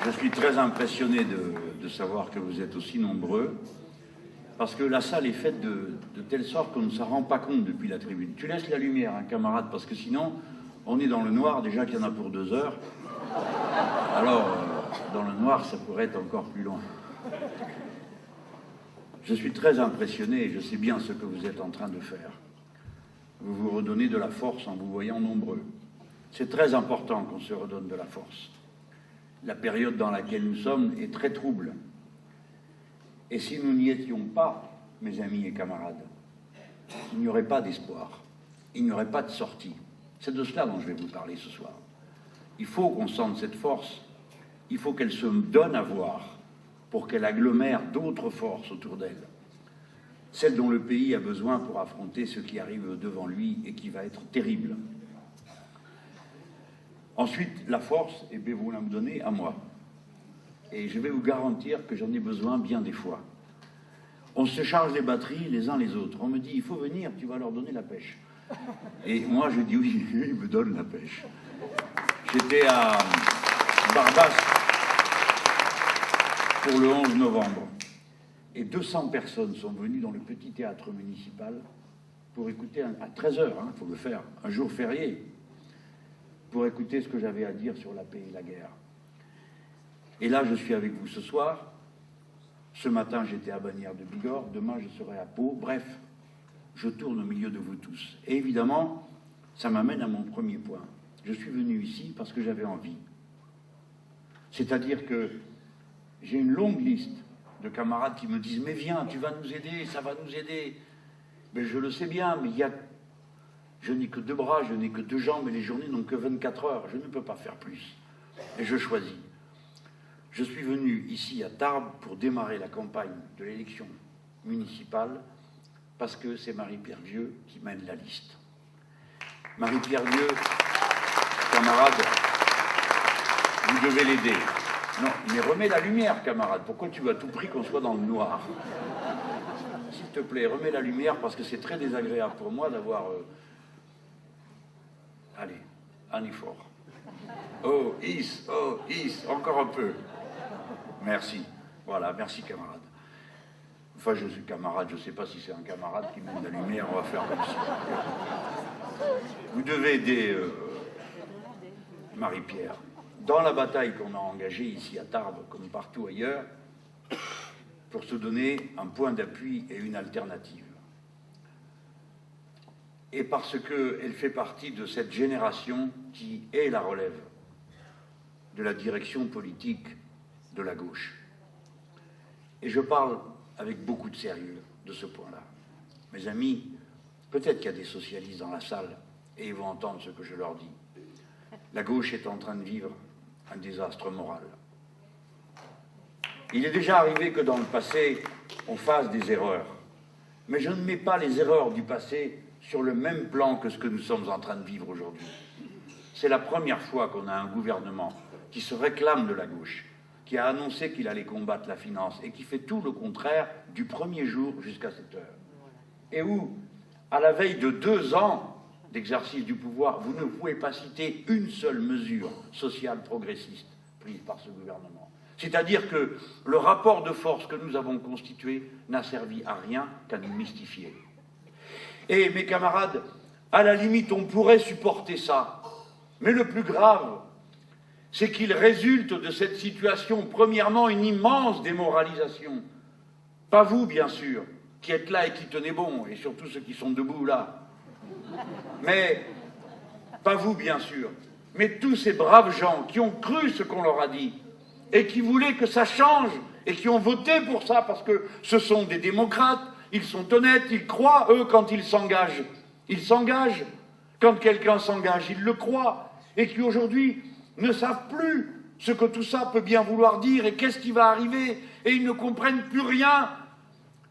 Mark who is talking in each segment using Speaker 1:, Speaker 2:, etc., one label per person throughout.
Speaker 1: Je suis très impressionné de savoir que vous êtes aussi nombreux, parce que la salle est faite de telle sorte qu'on ne s'en rend pas compte depuis la tribune. Tu laisses la lumière, hein, camarade, parce que sinon, on est dans le noir, déjà qu'il y en a pour 2 heures. Alors, dans le noir, ça pourrait être encore plus loin. Je suis très impressionné et je sais bien ce que vous êtes en train de faire. Vous vous redonnez de la force en vous voyant nombreux. C'est très important qu'on se redonne de la force. La période dans laquelle nous sommes est très trouble. Et si nous n'y étions pas, mes amis et camarades, il n'y aurait pas d'espoir, il n'y aurait pas de sortie. C'est de cela dont je vais vous parler ce soir. Il faut qu'on sente cette force, il faut qu'elle se donne à voir pour qu'elle agglomère d'autres forces autour d'elle. Celle dont le pays a besoin pour affronter ce qui arrive devant lui et qui va être terrible. Ensuite, la force, eh bien, vous la me donnez à moi. Et je vais vous garantir que j'en ai besoin bien des fois. On se charge les batteries les uns les autres. On me dit, il faut venir, tu vas leur donner la pêche. Et moi, je dis, oui, ils me donnent la pêche. J'étais à Barbas pour le 11 novembre. Et 200 personnes sont venues dans le petit théâtre municipal pour écouter, à 13h, il faut le faire, un jour férié, pour écouter ce que j'avais à dire sur la paix et la guerre. Et là, je suis avec vous ce soir. Ce matin, j'étais à Bagnères de Bigorre. Demain, je serai à Pau. Bref, je tourne au milieu de vous tous. Et évidemment, ça m'amène à mon premier point. Je suis venu ici parce que j'avais envie. C'est-à-dire que j'ai une longue liste de camarades qui me disent « Mais viens, tu vas nous aider, ça va nous aider. » Mais je le sais bien, mais je n'ai que 2 bras, je n'ai que 2 jambes, et les journées n'ont que 24 heures. Je ne peux pas faire plus. Et je choisis. Je suis venu ici à Tarbes pour démarrer la campagne de l'élection municipale parce que c'est Marie-Pierre Vieux qui mène la liste. Marie-Pierre Vieux, camarade, vous devez l'aider. Non, mais remets la lumière, camarade. Pourquoi tu veux à tout prix qu'on soit dans le noir? S'il te plaît, remets la lumière parce que c'est très désagréable pour moi d'avoir... Allez, un effort. Oh, encore un peu. Merci. Voilà, merci camarade. Enfin, je suis camarade, je ne sais pas si c'est un camarade qui mène la lumière, on va faire comme ça. Vous devez aider Marie-Pierre. Dans la bataille qu'on a engagée ici à Tarbes, comme partout ailleurs, pour se donner un point d'appui et une alternative. Et parce qu'elle fait partie de cette génération qui est la relève de la direction politique de la gauche. Et je parle avec beaucoup de sérieux de ce point-là. Mes amis, peut-être qu'il y a des socialistes dans la salle et ils vont entendre ce que je leur dis. La gauche est en train de vivre un désastre moral. Il est déjà arrivé que dans le passé, on fasse des erreurs. Mais je ne mets pas les erreurs du passé sur le même plan que ce que nous sommes en train de vivre aujourd'hui. C'est la première fois qu'on a un gouvernement qui se réclame de la gauche, qui a annoncé qu'il allait combattre la finance et qui fait tout le contraire du premier jour jusqu'à cette heure. Et où, à la veille de 2 ans d'exercice du pouvoir, vous ne pouvez pas citer une seule mesure sociale progressiste prise par ce gouvernement. C'est-à-dire que le rapport de force que nous avons constitué n'a servi à rien qu'à nous mystifier. Et mes camarades, à la limite, on pourrait supporter ça. Mais le plus grave, c'est qu'il résulte de cette situation, premièrement, une immense démoralisation. Pas vous, bien sûr, qui êtes là et qui tenez bon, et surtout ceux qui sont debout là. Mais, pas vous, bien sûr, mais tous ces braves gens qui ont cru ce qu'on leur a dit, et qui voulaient que ça change, et qui ont voté pour ça, parce que ce sont des démocrates, ils sont honnêtes, ils croient, eux, quand ils s'engagent. Ils s'engagent. Quand quelqu'un s'engage, ils le croient. Et qui, aujourd'hui, ne savent plus ce que tout ça peut bien vouloir dire et qu'est-ce qui va arriver. Et ils ne comprennent plus rien.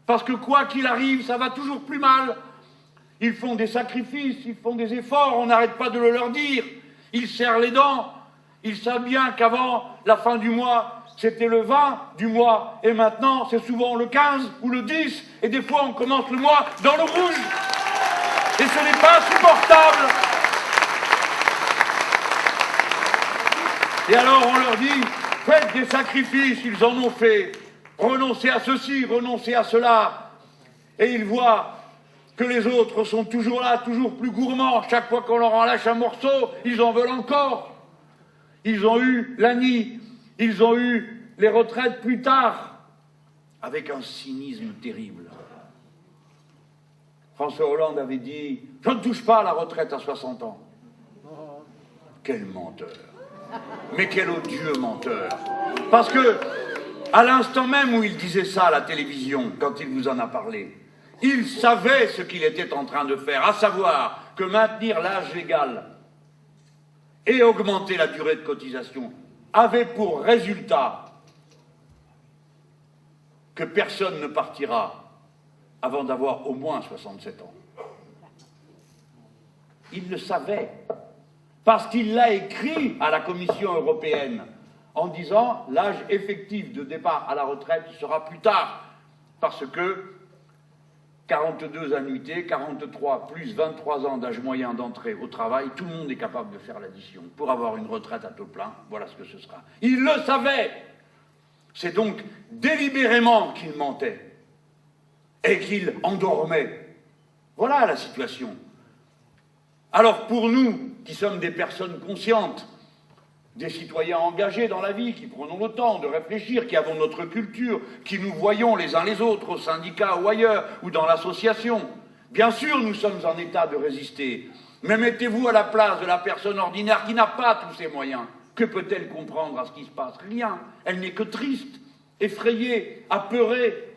Speaker 1: Parce que quoi qu'il arrive, ça va toujours plus mal. Ils font des sacrifices, ils font des efforts, on n'arrête pas de le leur dire. Ils serrent les dents. Ils savent bien qu'avant la fin du mois, c'était le 20 du mois, et maintenant c'est souvent le 15 ou le 10, et des fois on commence le mois dans le rouge. Et ce n'est pas supportable. Et alors on leur dit, Faites des sacrifices, ils en ont fait. Renoncez à ceci, renoncez à cela. Et ils voient que les autres sont toujours là, toujours plus gourmands. Chaque fois qu'on leur en lâche un morceau, ils en veulent encore. Ils ont eu l'ANI, ils ont eu les retraites plus tard, avec un cynisme terrible. François Hollande avait dit « Je ne touche pas à la retraite à 60 ans ». Quel menteur! Mais quel odieux menteur! Parce que, à l'instant même où il disait ça à la télévision, quand il vous en a parlé, il savait ce qu'il était en train de faire, à savoir que maintenir l'âge légal et augmenter la durée de cotisation avait pour résultat que personne ne partira avant d'avoir au moins 67 ans. Il le savait, parce qu'il l'a écrit à la Commission européenne en disant l'âge effectif de départ à la retraite sera plus tard, parce que 42 annuités, 43 plus 23 ans d'âge moyen d'entrée au travail, tout le monde est capable de faire l'addition. Pour avoir une retraite à taux plein, voilà ce que ce sera. Il le savait. C'est donc délibérément qu'il mentait et qu'il endormait. Voilà la situation. Alors pour nous, qui sommes des personnes conscientes, des citoyens engagés dans la vie, qui prenons le temps de réfléchir, qui avons notre culture, qui nous voyons les uns les autres au syndicat ou ailleurs, ou dans l'association. Bien sûr, nous sommes en état de résister. Mais mettez-vous à la place de la personne ordinaire qui n'a pas tous ces moyens. Que peut-elle comprendre à ce qui se passe? Rien. Elle n'est que triste, effrayée, apeurée.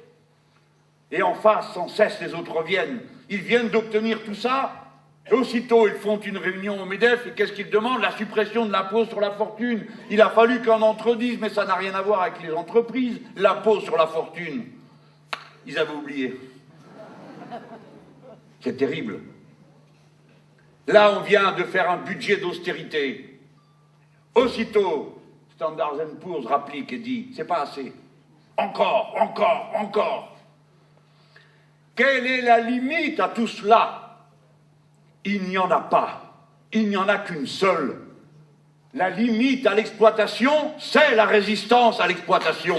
Speaker 1: Et en face, sans cesse, les autres viennent. Ils viennent d'obtenir tout ça. Et aussitôt, ils font une réunion au MEDEF, et qu'est-ce qu'ils demandent? La suppression de l'impôt sur la fortune. Il a fallu qu'un d'entre eux dise, mais ça n'a rien à voir avec les entreprises, l'impôt sur la fortune. Ils avaient oublié. C'est terrible. Là, on vient de faire un budget d'austérité. Aussitôt, Standard & Poor's rapplique et dit, c'est pas assez. Encore, encore, encore. Quelle est la limite à tout cela? Il n'y en a pas. Il n'y en a qu'une seule. La limite à l'exploitation, c'est la résistance à l'exploitation.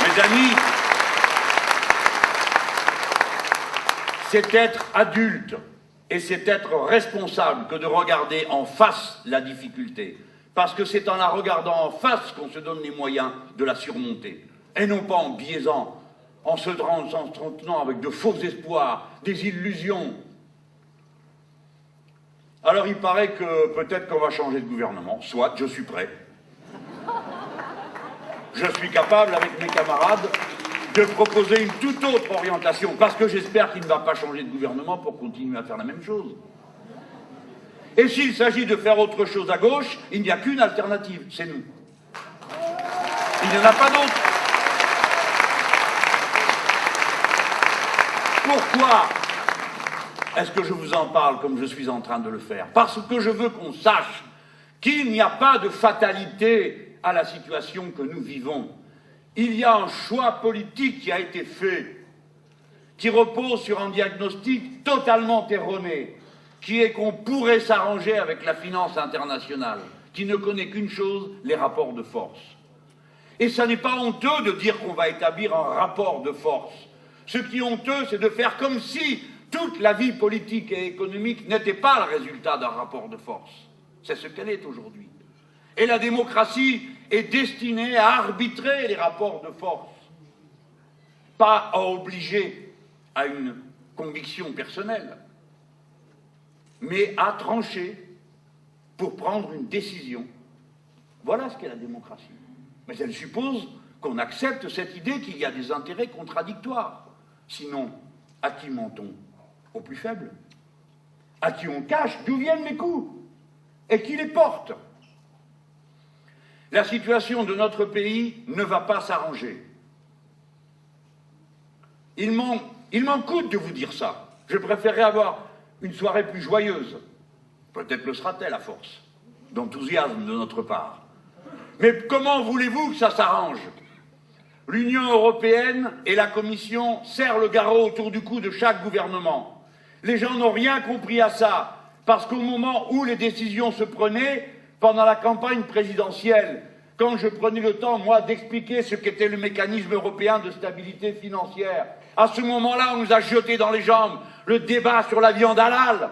Speaker 1: Mes amis, c'est être adulte et c'est être responsable que de regarder en face la difficulté. Parce que c'est en la regardant en face qu'on se donne les moyens de la surmonter. Et non pas en biaisant, en se tenant avec de faux espoirs, des illusions. Alors il paraît que peut-être qu'on va changer de gouvernement. Soit, je suis prêt. Je suis capable, avec mes camarades, de proposer une toute autre orientation, parce que j'espère qu'il ne va pas changer de gouvernement pour continuer à faire la même chose. Et s'il s'agit de faire autre chose à gauche, il n'y a qu'une alternative, c'est nous. Il n'y en a pas d'autre. Pourquoi est-ce que je vous en parle comme je suis en train de le faire? Parce que je veux qu'on sache qu'il n'y a pas de fatalité à la situation que nous vivons. Il y a un choix politique qui a été fait, qui repose sur un diagnostic totalement erroné, qui est qu'on pourrait s'arranger avec la finance internationale, qui ne connaît qu'une chose, les rapports de force. Et ça n'est pas honteux de dire qu'on va établir un rapport de force. Ce qui est honteux, c'est de faire comme si toute la vie politique et économique n'était pas le résultat d'un rapport de force. C'est ce qu'elle est aujourd'hui. Et la démocratie est destinée à arbitrer les rapports de force, pas à obliger à une conviction personnelle, mais à trancher pour prendre une décision. Voilà ce qu'est la démocratie. Mais elle suppose qu'on accepte cette idée qu'il y a des intérêts contradictoires. Sinon, à qui ment-on? Aux plus faibles. À qui on cache d'où viennent les coups et qui les porte. La situation de notre pays ne va pas s'arranger. Il m'en coûte de vous dire ça. Je préférerais avoir une soirée plus joyeuse. Peut-être le sera-t-elle à force d'enthousiasme de notre part. Mais comment voulez-vous que ça s'arrange? L'Union européenne et la Commission serrent le garrot autour du cou de chaque gouvernement. Les gens n'ont rien compris à ça, Parce qu'au moment où les décisions se prenaient, pendant la campagne présidentielle, quand je prenais le temps, moi, d'expliquer ce qu'était le mécanisme européen de stabilité financière, à ce moment-là, on nous a jeté dans les jambes le débat sur la viande halal.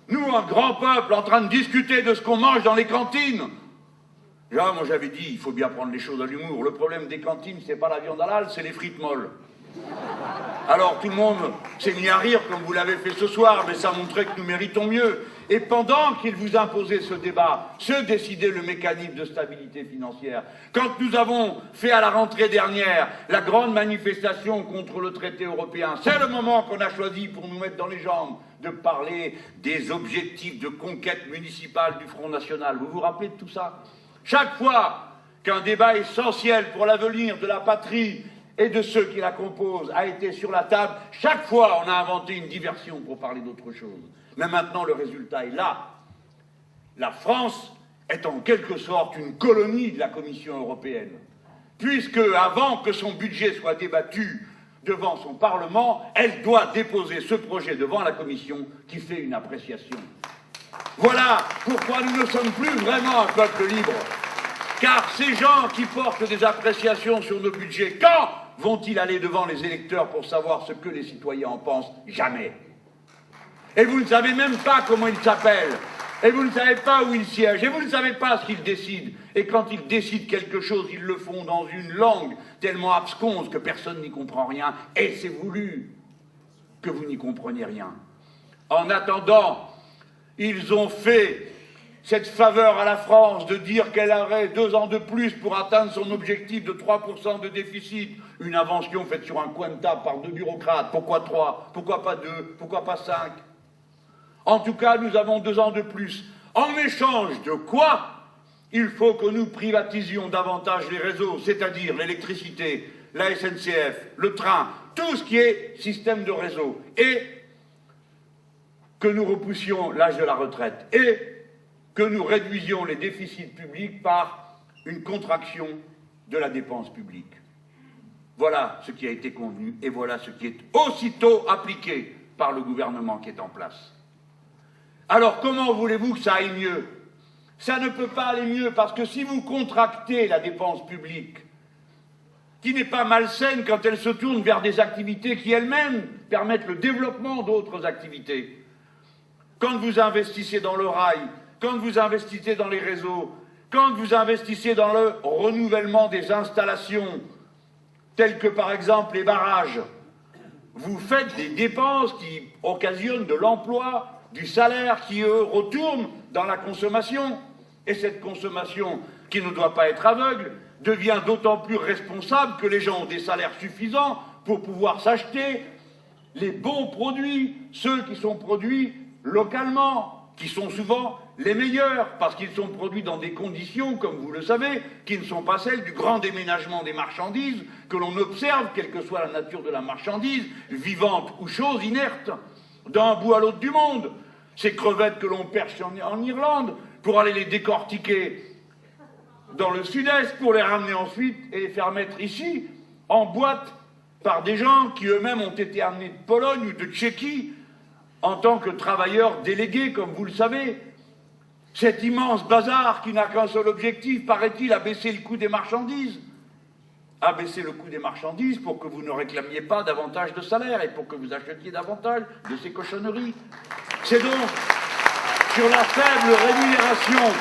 Speaker 1: Nous, un grand peuple, en train de discuter de ce qu'on mange dans les cantines. Là, moi, j'avais dit, il faut bien prendre les choses à l'humour. Le problème des cantines, c'est pas la viande halal, c'est les frites molles. Alors, tout le monde s'est mis à rire, comme vous l'avez fait ce soir, mais ça montrait que nous méritons mieux. Et pendant qu'il vous imposait ce débat, se décidait le mécanisme de stabilité financière. Quand nous avons fait à la rentrée dernière la grande manifestation contre le traité européen, c'est le moment qu'on a choisi pour nous mettre dans les jambes de parler des objectifs de conquête municipale du Front National. Vous vous rappelez de tout ça? Chaque fois qu'un débat essentiel pour l'avenir de la patrie et de ceux qui la composent a été sur la table, chaque fois on a inventé une diversion pour parler d'autre chose. Mais maintenant le résultat est là. La France est en quelque sorte une colonie de la Commission européenne, puisque avant que son budget soit débattu devant son Parlement, elle doit déposer ce projet devant la Commission qui fait une appréciation. Voilà pourquoi nous ne sommes plus vraiment un peuple libre. Car ces gens qui portent des appréciations sur nos budgets, quand vont-ils aller devant les électeurs pour savoir ce que les citoyens en pensent? Jamais. Et vous ne savez même pas comment ils s'appellent. Et vous ne savez pas où ils siègent. Et vous ne savez pas ce qu'ils décident. Et quand ils décident quelque chose, ils le font dans une langue tellement absconse que personne n'y comprend rien. Et c'est voulu que vous n'y compreniez rien. En attendant, ils ont fait cette faveur à la France de dire qu'elle aurait 2 ans de plus pour atteindre son objectif de 3% de déficit. Une invention faite sur un coin de table par 2 bureaucrates. Pourquoi 3? Pourquoi pas 2? Pourquoi pas 5? En tout cas, nous avons 2 ans de plus. En échange de quoi? Il faut que nous privatisions davantage les réseaux, c'est-à-dire l'électricité, la SNCF, le train, tout ce qui est système de réseau, et que nous repoussions l'âge de la retraite, et que nous réduisions les déficits publics par une contraction de la dépense publique. Voilà ce qui a été convenu, et voilà ce qui est aussitôt appliqué par le gouvernement qui est en place. Alors comment voulez-vous que ça aille mieux? Ça ne peut pas aller mieux, parce que si vous contractez la dépense publique, qui n'est pas malsaine quand elle se tourne vers des activités qui elles-mêmes permettent le développement d'autres activités, quand vous investissez dans le rail, quand vous investissez dans les réseaux, quand vous investissez dans le renouvellement des installations, telles que par exemple les barrages, vous faites des dépenses qui occasionnent de l'emploi, du salaire qui, eux, retourne dans la consommation. Et cette consommation, qui ne doit pas être aveugle, devient d'autant plus responsable que les gens ont des salaires suffisants pour pouvoir s'acheter les bons produits, ceux qui sont produits localement, qui sont souvent les meilleurs, parce qu'ils sont produits dans des conditions, comme vous le savez, qui ne sont pas celles du grand déménagement des marchandises, que l'on observe, quelle que soit la nature de la marchandise, vivante ou chose inerte, d'un bout à l'autre du monde. Ces crevettes que l'on perche en Irlande, pour aller les décortiquer dans le sud-est, pour les ramener ensuite et les faire mettre ici, en boîte, par des gens qui eux-mêmes ont été amenés de Pologne ou de Tchéquie, en tant que travailleurs délégués, comme vous le savez. Cet immense bazar qui n'a qu'un seul objectif, paraît-il, abaisser le coût des marchandises. Abaisser le coût des marchandises pour que vous ne réclamiez pas davantage de salaire et pour que vous achetiez davantage de ces cochonneries. C'est donc sur la faible rémunération,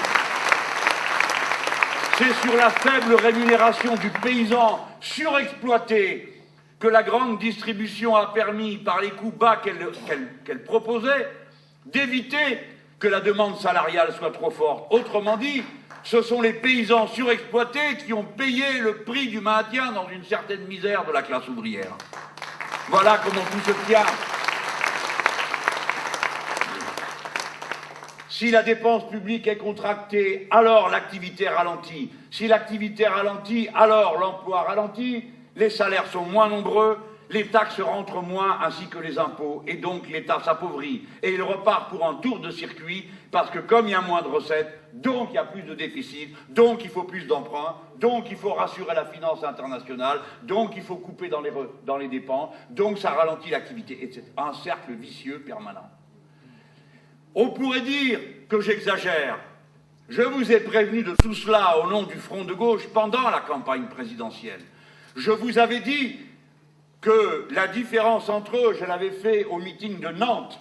Speaker 1: c'est sur la faible rémunération du paysan surexploité que la grande distribution a permis, par les coûts bas qu'elle proposait, d'éviter que la demande salariale soit trop forte. Autrement dit, ce sont les paysans surexploités qui ont payé le prix du maintien dans une certaine misère de la classe ouvrière. Voilà comment tout se tient. Si la dépense publique est contractée, alors l'activité ralentit. Si l'activité ralentit, alors l'emploi ralentit, les salaires sont moins nombreux, les taxes rentrent moins ainsi que les impôts, et donc l'État s'appauvrit. Et il repart pour un tour de circuit, parce que comme il y a moins de recettes, donc il y a plus de déficit, donc il faut plus d'emprunts, donc il faut rassurer la finance internationale, donc il faut couper dans les dépenses, donc ça ralentit l'activité. Et c'est un cercle vicieux permanent. On pourrait dire que j'exagère. Je vous ai prévenu de tout cela au nom du Front de gauche pendant la campagne présidentielle. Je vous avais dit que la différence entre eux, je l'avais fait au meeting de Nantes.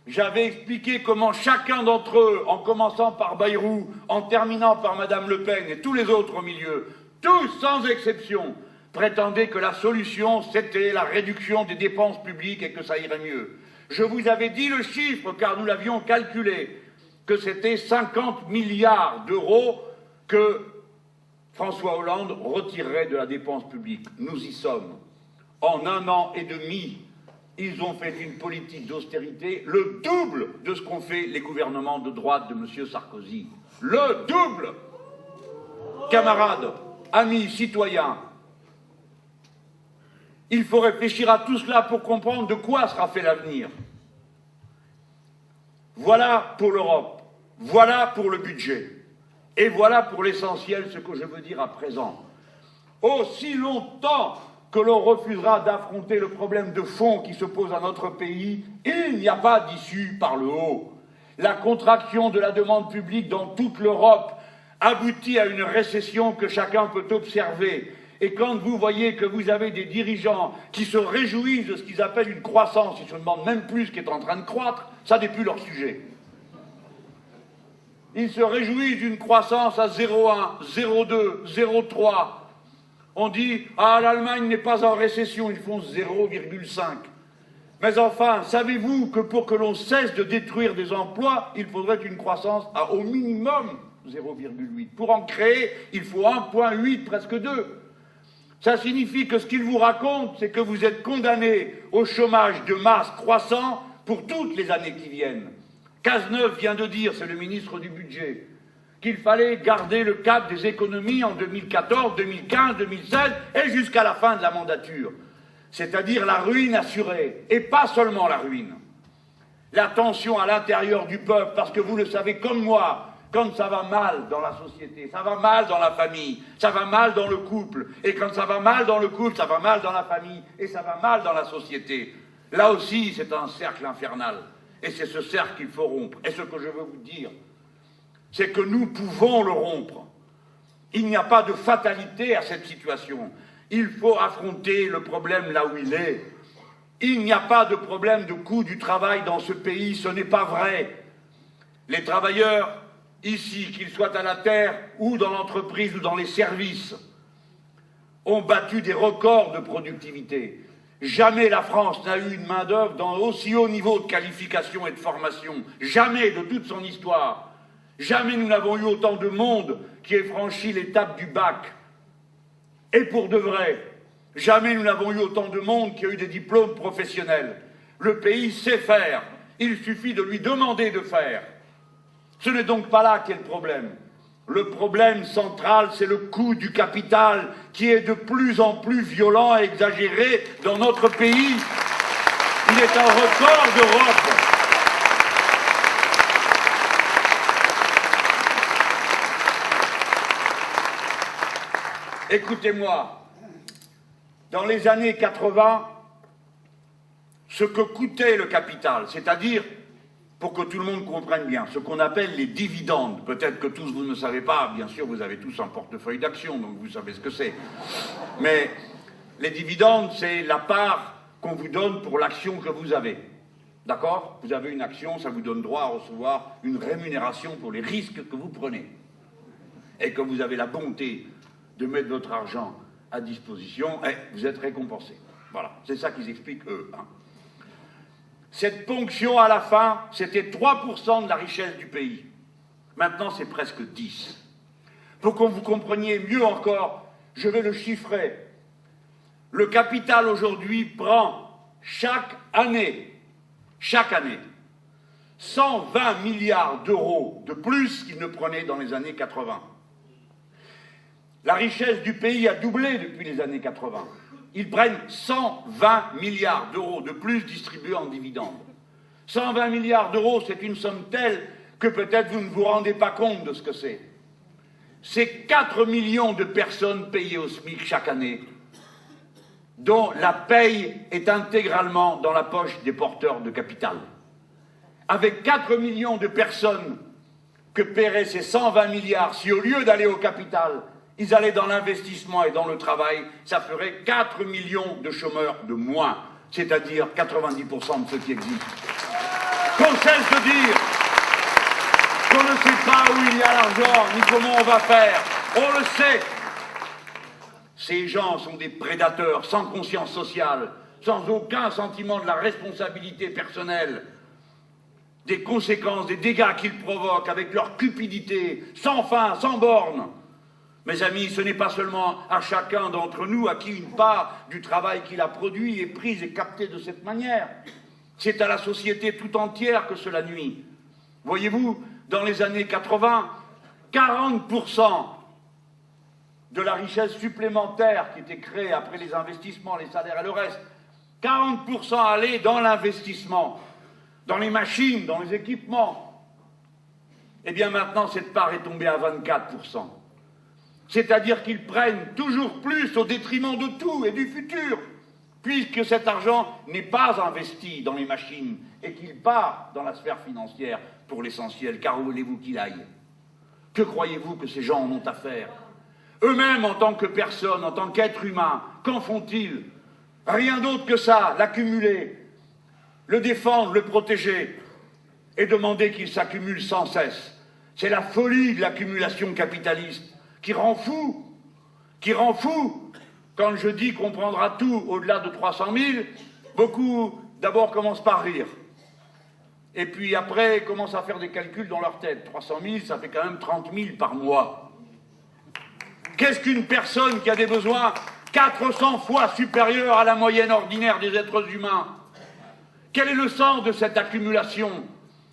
Speaker 1: J'avais expliqué comment chacun d'entre eux, en commençant par Bayrou, en terminant par Madame Le Pen et tous les autres au milieu, tous sans exception, prétendaient que la solution, c'était la réduction des dépenses publiques et que ça irait mieux. Je vous avais dit le chiffre, car nous l'avions calculé, que c'était 50 milliards d'euros que François Hollande retirerait de la dépense publique. Nous y sommes. En 1 an et demi, ils ont fait une politique d'austérité le double de ce qu'ont fait les gouvernements de droite de M. Sarkozy. Le double! Camarades, amis, citoyens, il faut réfléchir à tout cela pour comprendre de quoi sera fait l'avenir. Voilà pour l'Europe, voilà pour le budget, et voilà pour l'essentiel ce que je veux dire à présent. Aussi longtemps que l'on refusera d'affronter le problème de fond qui se pose à notre pays, il n'y a pas d'issue par le haut. La contraction de la demande publique dans toute l'Europe aboutit à une récession que chacun peut observer. Et quand vous voyez que vous avez des dirigeants qui se réjouissent de ce qu'ils appellent une croissance, ils se demandent même plus ce qui est en train de croître, ça n'est plus leur sujet. Ils se réjouissent d'une croissance à 0,1, 0,2, 0,3. On dit « Ah, l'Allemagne n'est pas en récession, ils font 0,5 ». Mais enfin, savez-vous que pour que l'on cesse de détruire des emplois, il faudrait une croissance à au minimum 0,8. Pour en créer, il faut 1,8, presque 2. Ça signifie que ce qu'ils vous racontent, c'est que vous êtes condamnés au chômage de masse croissant pour toutes les années qui viennent. Cazeneuve vient de dire, c'est le ministre du Budget, qu'il fallait garder le cap des économies en 2014, 2015, 2016 et jusqu'à la fin de la mandature. C'est-à-dire la ruine assurée, et pas seulement la ruine. La tension à l'intérieur du peuple, parce que vous le savez comme moi, quand ça va mal dans la société, ça va mal dans la famille, ça va mal dans le couple, et quand ça va mal dans le couple, ça va mal dans la famille, et ça va mal dans la société. Là aussi, c'est un cercle infernal, et c'est ce cercle qu'il faut rompre. Et ce que je veux vous dire, c'est que nous pouvons le rompre. Il n'y a pas de fatalité à cette situation. Il faut affronter le problème là où il est. Il n'y a pas de problème de coût du travail dans ce pays, ce n'est pas vrai. Les travailleurs, ici, qu'ils soient à la terre ou dans l'entreprise ou dans les services, ont battu des records de productivité. Jamais la France n'a eu une main-d'œuvre dans aussi haut niveau de qualification et de formation. Jamais de toute son histoire. Jamais nous n'avons eu autant de monde qui ait franchi l'étape du bac. Et pour de vrai, jamais nous n'avons eu autant de monde qui a eu des diplômes professionnels. Le pays sait faire. Il suffit de lui demander de faire. Ce n'est donc pas là qu'est le problème. Le problème central, c'est le coût du capital qui est de plus en plus violent et exagéré dans notre pays. Il est un record d'Europe. Écoutez-moi, dans les années 80, ce que coûtait le capital, c'est-à-dire, pour que tout le monde comprenne bien, ce qu'on appelle les dividendes, peut-être que tous vous ne savez pas, bien sûr vous avez tous un portefeuille d'actions, donc vous savez ce que c'est, mais les dividendes, c'est la part qu'on vous donne pour l'action que vous avez, d'accord? Vous avez une action, ça vous donne droit à recevoir une rémunération pour les risques que vous prenez, et que vous avez la bonté de mettre votre argent à disposition, et vous êtes récompensé. Voilà, c'est ça qu'ils expliquent eux. Hein. Cette ponction à la fin, c'était 3% de la richesse du pays. Maintenant, c'est presque 10%. Pour que vous compreniez mieux encore, je vais le chiffrer. Le capital aujourd'hui prend chaque année, 120 milliards d'euros de plus qu'il ne prenait dans les années 80. La richesse du pays a doublé depuis les années 80. Ils prennent 120 milliards d'euros de plus distribués en dividendes. 120 milliards d'euros, c'est une somme telle que peut-être vous ne vous rendez pas compte de ce que c'est. C'est 4 millions de personnes payées au SMIC chaque année, dont la paye est intégralement dans la poche des porteurs de capital. avec 4 millions de personnes que paieraient ces 120 milliards, si au lieu d'aller au capital, ils allaient dans l'investissement et dans le travail, ça ferait 4 millions de chômeurs de moins, c'est-à-dire 90% de ceux qui existent. Qu'on cesse de dire qu'on ne sait pas où il y a l'argent, ni comment on va faire, on le sait. Ces gens sont des prédateurs sans conscience sociale, sans aucun sentiment de la responsabilité personnelle, des conséquences, des dégâts qu'ils provoquent avec leur cupidité, sans fin, sans borne. Mes amis, ce n'est pas seulement à chacun d'entre nous à qui une part du travail qu'il a produit est prise et captée de cette manière. C'est à la société tout entière que cela nuit. Voyez-vous, dans les années 80, 40% de la richesse supplémentaire qui était créée après les investissements, les salaires et le reste, 40% allait dans l'investissement, dans les machines, dans les équipements. Eh bien maintenant, cette part est tombée à 24%. C'est-à-dire qu'ils prennent toujours plus au détriment de tout et du futur, puisque cet argent n'est pas investi dans les machines et qu'il part dans la sphère financière pour l'essentiel. Car où voulez-vous qu'il aille? Que croyez-vous que ces gens en ont à faire? Eux-mêmes, en tant que personnes, en tant qu'êtres humains, qu'en font-ils? Rien d'autre que ça, l'accumuler, le défendre, le protéger, et demander qu'il s'accumule sans cesse. C'est la folie de l'accumulation capitaliste qui rend fou, Quand je dis qu'on prendra tout au-delà de 300 000, beaucoup d'abord commencent par rire. Et puis après, commencent à faire des calculs dans leur tête. 300 000, ça fait quand même 30 000 par mois. Qu'est-ce qu'une personne qui a des besoins 400 fois supérieurs à la moyenne ordinaire des êtres humains? Quel est le sens de cette accumulation?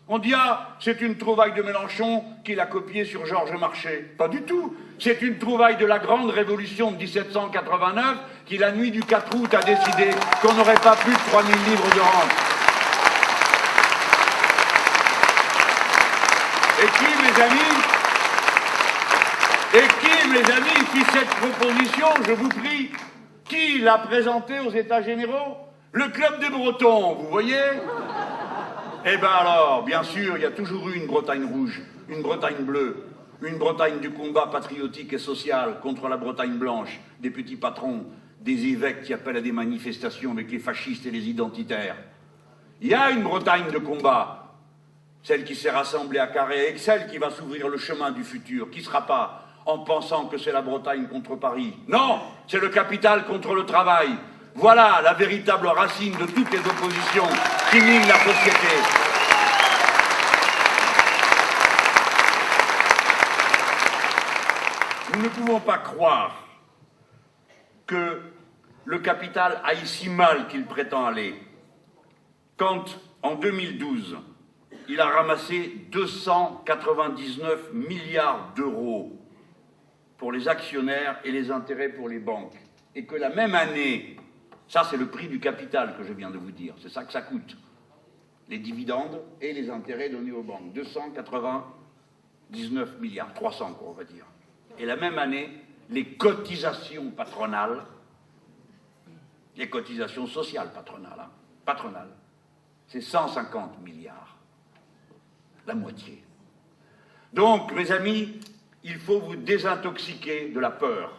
Speaker 1: On dit, ah, c'est une trouvaille de Mélenchon qu'il a copiée sur Georges Marchais. Pas du tout. C'est une trouvaille de la grande révolution de 1789 qui, la nuit du 4 août, a décidé qu'on n'aurait pas plus de 3000 livres de rente. Et qui, mes amis, fit cette proposition, je vous prie, qui l'a présentée aux États généraux? Le Club des Bretons, vous voyez? Eh bien alors, bien sûr, il y a toujours eu une Bretagne rouge, une Bretagne bleue, une Bretagne du combat patriotique et social contre la Bretagne blanche, des petits patrons, des évêques qui appellent à des manifestations avec les fascistes et les identitaires. Il y a une Bretagne de combat, celle qui s'est rassemblée à Carhaix et celle qui va s'ouvrir le chemin du futur, qui ne sera pas en pensant que c'est la Bretagne contre Paris. Non, c'est le capital contre le travail. Voilà la véritable racine de toutes les oppositions qui minent la société. Nous ne pouvons pas croire que le capital aille si mal qu'il prétend aller. Quand, en 2012, il a ramassé 299 milliards d'euros pour les actionnaires et les intérêts pour les banques, et que la même année, ça c'est le prix du capital que je viens de vous dire, c'est ça que ça coûte, les dividendes et les intérêts donnés aux banques, 299 milliards, 300 quoi, on va dire. Et la même année, les cotisations patronales, les cotisations sociales patronales, c'est 150 milliards, la moitié. Donc, mes amis, il faut vous désintoxiquer de la peur.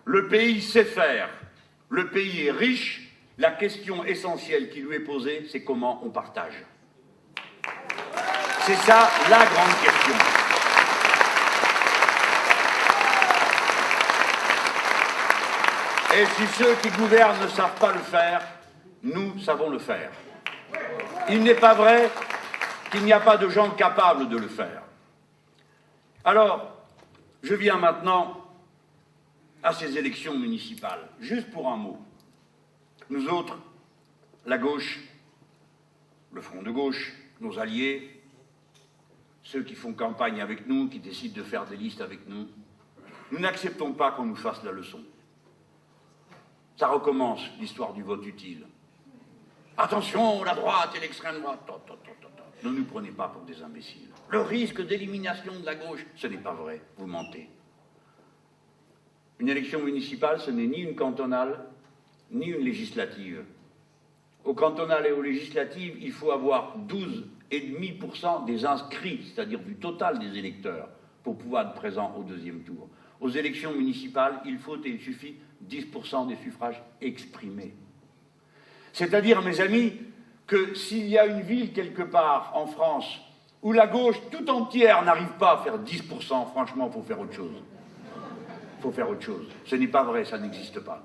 Speaker 1: Le pays sait faire, le pays est riche, la question essentielle qui lui est posée, c'est comment on partage. C'est ça la grande question. Et si ceux qui gouvernent ne savent pas le faire, nous savons le faire. Il n'est pas vrai qu'il n'y a pas de gens capables de le faire. Alors, je viens maintenant à ces élections municipales, juste pour un mot. Nous autres, la gauche, le Front de gauche, nos alliés, ceux qui font campagne avec nous, qui décident de faire des listes avec nous, nous n'acceptons pas qu'on nous fasse la leçon. Ça recommence, l'histoire du vote utile. Attention, la droite et l'extrême droite. Ne nous prenez pas pour des imbéciles. Le risque d'élimination de la gauche, ce n'est pas vrai, vous mentez. Une élection municipale, ce n'est ni une cantonale, ni une législative. Au cantonal et aux législatives, il faut avoir 12,5% des inscrits, c'est-à-dire du total des électeurs, pour pouvoir être présent au deuxième tour. Aux élections municipales, il faut et il suffit 10% des suffrages exprimés. C'est-à-dire, mes amis, que s'il y a une ville quelque part en France où la gauche tout entière n'arrive pas à faire 10%, franchement, il faut faire autre chose. Il faut faire autre chose. Ce n'est pas vrai, ça n'existe pas.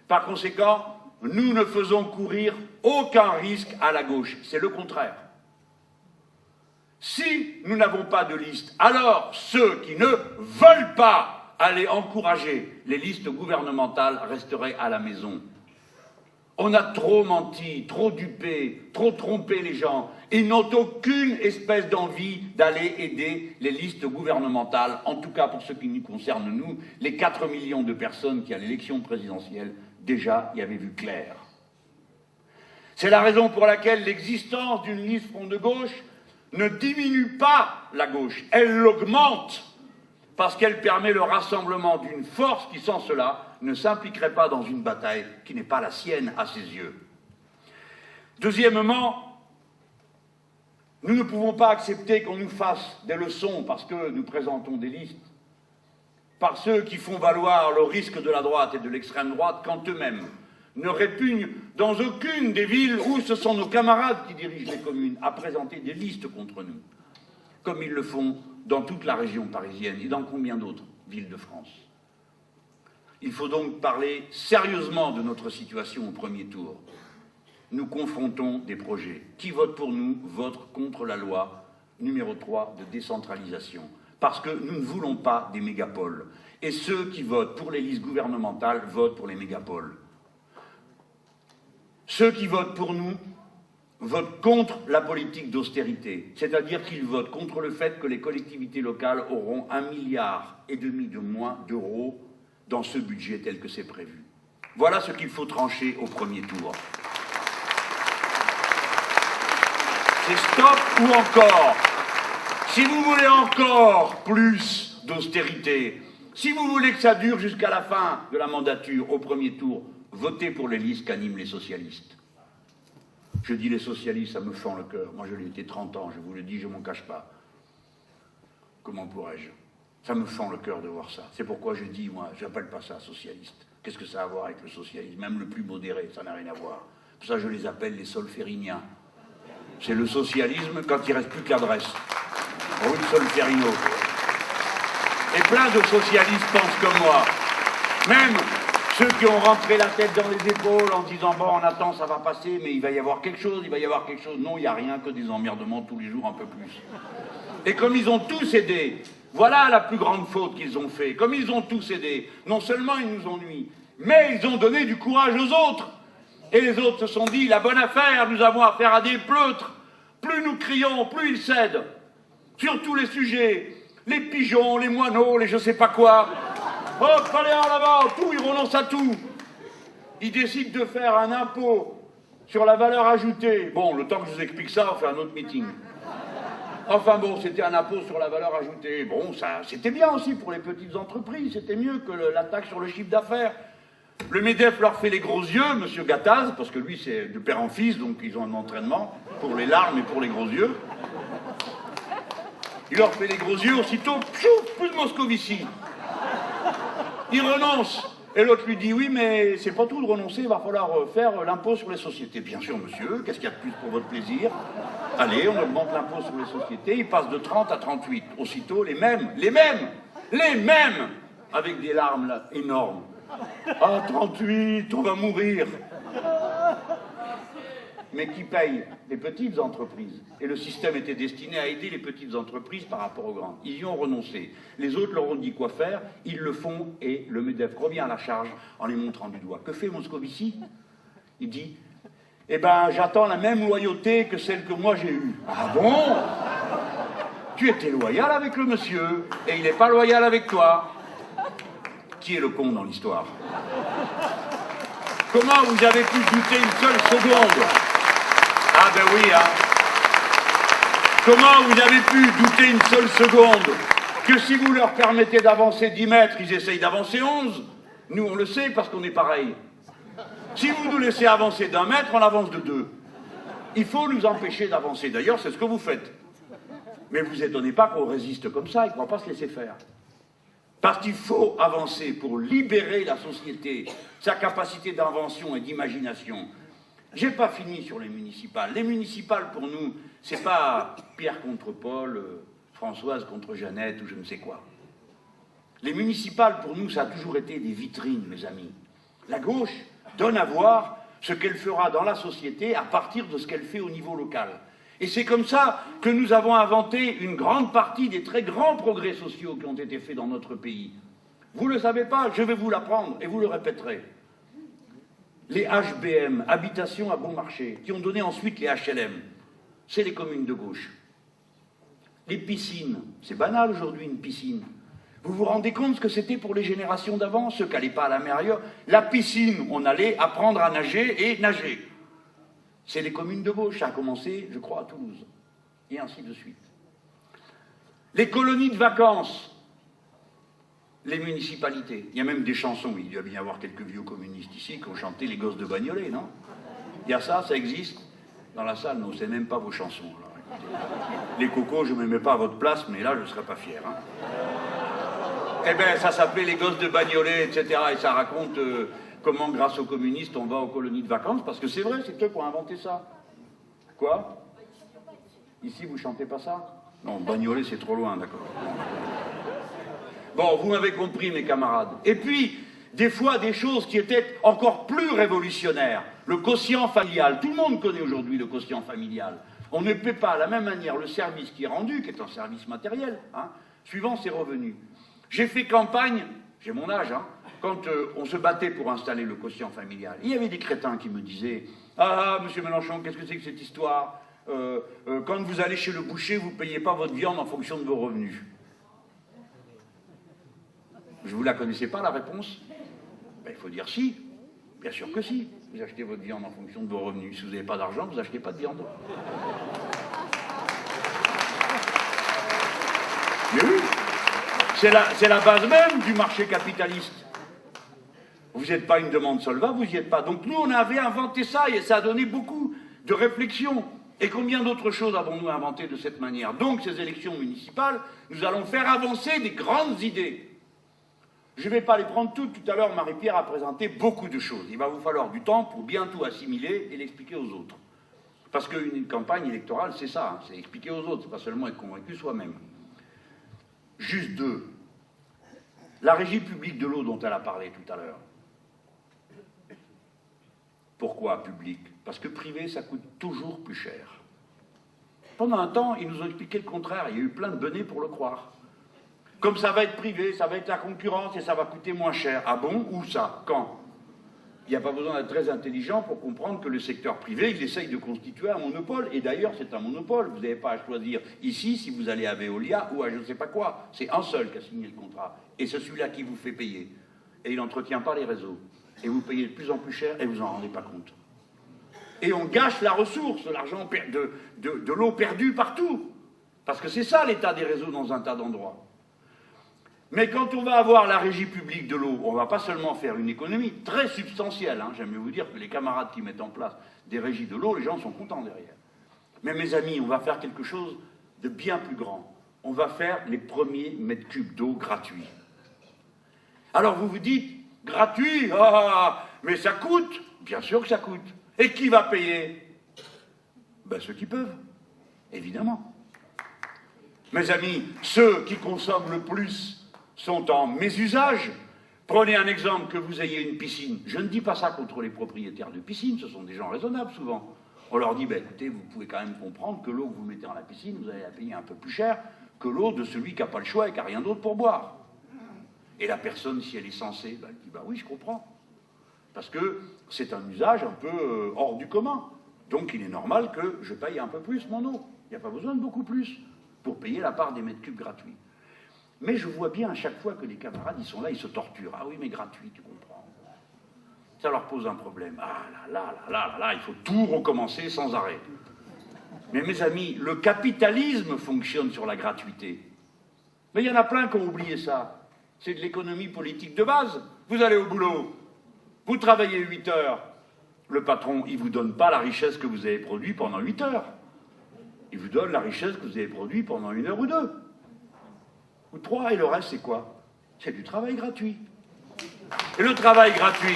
Speaker 1: Par conséquent, nous ne faisons courir aucun risque à la gauche. C'est le contraire. Si nous n'avons pas de liste, alors ceux qui ne veulent pas aller encourager les listes gouvernementales resteraient à la maison. On a trop menti, trop dupé, trop trompé les gens. Ils n'ont aucune espèce d'envie d'aller aider les listes gouvernementales, en tout cas pour ce qui nous concerne, nous, les 4 millions de personnes qui, à l'élection présidentielle, déjà y avaient vu clair. C'est la raison pour laquelle l'existence d'une liste Front de gauche ne diminue pas la gauche, elle l'augmente, parce qu'elle permet le rassemblement d'une force qui, sans cela, ne s'impliquerait pas dans une bataille qui n'est pas la sienne à ses yeux. Deuxièmement, nous ne pouvons pas accepter qu'on nous fasse des leçons parce que nous présentons des listes, par ceux qui font valoir le risque de la droite et de l'extrême droite quand eux-mêmes ne répugnent dans aucune des villes où ce sont nos camarades qui dirigent les communes à présenter des listes contre nous, comme ils le font dans toute la région parisienne et dans combien d'autres villes de France. Il faut donc parler sérieusement de notre situation au premier tour. Nous confrontons des projets. Qui vote pour nous vote contre la loi numéro 3 de décentralisation. Parce que nous ne voulons pas des mégapoles. Et ceux qui votent pour les listes gouvernementales votent pour les mégapoles. Ceux qui votent pour nous votent contre la politique d'austérité. C'est-à-dire qu'ils votent contre le fait que les collectivités locales auront 1,5 milliard de moins d'euros dans ce budget tel que c'est prévu. Voilà ce qu'il faut trancher au premier tour. C'est stop ou encore. Si vous voulez encore plus d'austérité, si vous voulez que ça dure jusqu'à la fin de la mandature, au premier tour, votez pour les listes qu'animent les socialistes. Je dis les socialistes, ça me fend le cœur. Moi, je l'ai été 30 ans, je vous le dis, je ne m'en cache pas. Comment pourrais-je ? Ça me fend le cœur de voir ça. C'est pourquoi je dis, moi, je n'appelle pas ça socialiste. Qu'est-ce que ça a à voir avec le socialisme ? Même le plus modéré, ça n'a rien à voir. Pour ça, je les appelle les solfériniens. C'est le socialisme quand il ne reste plus que l'adresse. Rue Solferino. Et plein de socialistes pensent comme moi. Même ceux qui ont rentré la tête dans les épaules en disant « Bon, on attend, ça va passer, mais il va y avoir quelque chose, il va y avoir quelque chose. » Non, il n'y a rien que des emmerdements tous les jours, un peu plus. Et comme ils ont tous aidé, voilà la plus grande faute qu'ils ont fait. Comme ils ont tous aidé, non seulement ils nous ont nui, mais ils ont donné du courage aux autres. Et les autres se sont dit, la bonne affaire, nous avons affaire à des pleutres. Plus nous crions, plus ils cèdent. Sur tous les sujets, les pigeons, les moineaux, les je sais pas quoi. Hop, allez en avant, tout, ils renoncent à tout. Ils décident de faire un impôt sur la valeur ajoutée. Bon, le temps que je vous explique ça, on fait un autre meeting. Enfin bon, c'était un impôt sur la valeur ajoutée. Bon, ça, c'était bien aussi pour les petites entreprises, c'était mieux que la taxe sur le chiffre d'affaires. Le MEDEF leur fait les gros yeux, monsieur Gattaz, parce que lui c'est de père en fils, donc ils ont un entraînement pour les larmes et pour les gros yeux. Il leur fait les gros yeux, aussitôt, piouf, plus de Moscovici. Il renonce. Et l'autre lui dit, oui, mais c'est pas tout de renoncer, il va falloir faire l'impôt sur les sociétés. Bien sûr, monsieur, qu'est-ce qu'il y a de plus pour votre plaisir? Allez, on augmente l'impôt sur les sociétés, il passe de 30 à 38. Aussitôt, les mêmes, avec des larmes là, énormes. Ah, 38, on va mourir. Mais qui paye? Les petites entreprises. Et le système était destiné à aider les petites entreprises par rapport aux grandes. Ils y ont renoncé. Les autres leur ont dit quoi faire, ils le font, et le MEDEF revient à la charge en les montrant du doigt. Que fait Moscovici? Il dit, eh ben, j'attends la même loyauté que celle que moi j'ai eue. Ah bon? Tu étais loyal avec le monsieur, et il n'est pas loyal avec toi. Qui est le con dans l'histoire? Comment vous avez pu douter une seule seconde? Ah ben oui, hein. Comment vous avez pu douter une seule seconde que si vous leur permettez d'avancer 10 mètres, ils essayent d'avancer 11? Nous, on le sait parce qu'on est pareil. Si vous nous laissez avancer d'1 mètre, on avance de 2. Il faut nous empêcher d'avancer. D'ailleurs, c'est ce que vous faites. Mais vous étonnez pas qu'on résiste comme ça et qu'on ne va pas se laisser faire. Parce qu'il faut avancer pour libérer la société, sa capacité d'invention et d'imagination. J'ai pas fini sur les municipales. Les municipales, pour nous, c'est pas Pierre contre Paul, Françoise contre Jeannette ou je ne sais quoi. Les municipales, pour nous, ça a toujours été des vitrines, mes amis. La gauche donne à voir ce qu'elle fera dans la société à partir de ce qu'elle fait au niveau local. Et c'est comme ça que nous avons inventé une grande partie des très grands progrès sociaux qui ont été faits dans notre pays. Vous ne le savez pas, je vais vous l'apprendre et vous le répéterez. Les HBM, habitations à bon marché, qui ont donné ensuite les HLM, c'est les communes de gauche. Les piscines, c'est banal aujourd'hui une piscine. Vous vous rendez compte ce que c'était pour les générations d'avant, ceux qui n'allaient pas à la mer ailleurs? La piscine, on allait apprendre à nager et nager. C'est les communes de gauche, ça a commencé, je crois, à Toulouse, et ainsi de suite. Les colonies de vacances, les municipalités. Il y a même des chansons, il doit bien y avoir quelques vieux communistes ici qui ont chanté les gosses de Bagnolet, non? Il y a ça existe. Dans la salle, non, c'est même pas vos chansons. Alors, écoutez. Les cocos, je ne me mets pas à votre place, mais là, je ne serais pas fier. Hein. Eh bien, ça s'appelait les gosses de Bagnolet, etc. Et ça raconte comment, grâce aux communistes, on va aux colonies de vacances, parce que c'est vrai, c'est eux qui ont inventé ça. Quoi? Ici, vous chantez pas ça? Non, Bagnolet, c'est trop loin, d'accord. Bon, vous m'avez compris, mes camarades. Et puis, des fois, des choses qui étaient encore plus révolutionnaires. Le quotient familial. Tout le monde connaît aujourd'hui le quotient familial. On ne paie pas de la même manière le service qui est rendu, qui est un service matériel, hein, suivant ses revenus. J'ai fait campagne, j'ai mon âge, hein, quand on se battait pour installer le quotient familial. Il y avait des crétins qui me disaient « Ah, monsieur Mélenchon, qu'est-ce que c'est que cette histoire quand vous allez chez le boucher, vous ne payez pas votre viande en fonction de vos revenus. » Je ne vous la connaissais pas, la réponse? Ben, il faut dire si. Bien sûr que si. Vous achetez votre viande en fonction de vos revenus. Si vous n'avez pas d'argent, vous n'achetez pas de viande. Mais oui, c'est la base même du marché capitaliste. Vous n'êtes pas une demande solvable, vous n'y êtes pas. Donc nous, on avait inventé ça et ça a donné beaucoup de réflexion. Et combien d'autres choses avons-nous inventé de cette manière? Donc ces élections municipales, nous allons faire avancer des grandes idées. Je ne vais pas les prendre toutes. Tout à l'heure, Marie-Pierre a présenté beaucoup de choses. Il va vous falloir du temps pour bien tout assimiler et l'expliquer aux autres. Parce qu'une campagne électorale, c'est ça, hein, c'est expliquer aux autres, c'est pas seulement être convaincu soi-même. Juste deux. La régie publique de l'eau dont elle a parlé tout à l'heure. Pourquoi public? Parce que privé, ça coûte toujours plus cher. Pendant un temps, ils nous ont expliqué le contraire. Il y a eu plein de benets pour le croire. Comme ça va être privé, ça va être la concurrence et ça va coûter moins cher. Ah bon? Où ça? Quand? Il n'y a pas besoin d'être très intelligent pour comprendre que le secteur privé, il essaye de constituer un monopole. Et d'ailleurs, c'est un monopole. Vous n'avez pas à choisir ici si vous allez à Veolia ou à je ne sais pas quoi. C'est un seul qui a signé le contrat. Et c'est celui-là qui vous fait payer. Et il n'entretient pas les réseaux. Et vous payez de plus en plus cher et vous n'en rendez pas compte. Et on gâche la ressource, l'argent de l'eau perdue partout. Parce que c'est ça l'état des réseaux dans un tas d'endroits. Mais quand on va avoir la régie publique de l'eau, on ne va pas seulement faire une économie très substantielle. Hein. J'aime vous dire que les camarades qui mettent en place des régies de l'eau, les gens sont contents derrière. Mais mes amis, on va faire quelque chose de bien plus grand. On va faire les premiers mètres cubes d'eau gratuits. Alors vous vous dites, gratuit, mais ça coûte. Bien sûr que ça coûte. Et qui va payer? Ben, ceux qui peuvent, évidemment. Mes amis, ceux qui consomment le plus sont en mésusage. Prenez un exemple, que vous ayez une piscine. Je ne dis pas ça contre les propriétaires de piscines, ce sont des gens raisonnables souvent. On leur dit, ben, écoutez, vous pouvez quand même comprendre que l'eau que vous mettez dans la piscine, vous allez la payer un peu plus cher que l'eau de celui qui n'a pas le choix et qui n'a rien d'autre pour boire. Et la personne, si elle est censée, ben, elle dit, ben oui, je comprends. Parce que c'est un usage un peu hors du commun. Donc il est normal que je paye un peu plus mon eau. Il n'y a pas besoin de beaucoup plus pour payer la part des mètres cubes gratuits. Mais je vois bien à chaque fois que les camarades, ils sont là, ils se torturent. Ah oui, mais gratuit, tu comprends. Ça leur pose un problème. Ah là, il faut tout recommencer sans arrêt. Mais mes amis, le capitalisme fonctionne sur la gratuité. Mais il y en a plein qui ont oublié ça. C'est de l'économie politique de base. Vous allez au boulot, vous travaillez 8 heures, Le patron, il ne vous donne pas la richesse que vous avez produite pendant 8 heures. Il vous donne la richesse que vous avez produite pendant 1 heure ou 2. Ou 3, et le reste, c'est quoi? C'est du travail gratuit. Et le travail gratuit,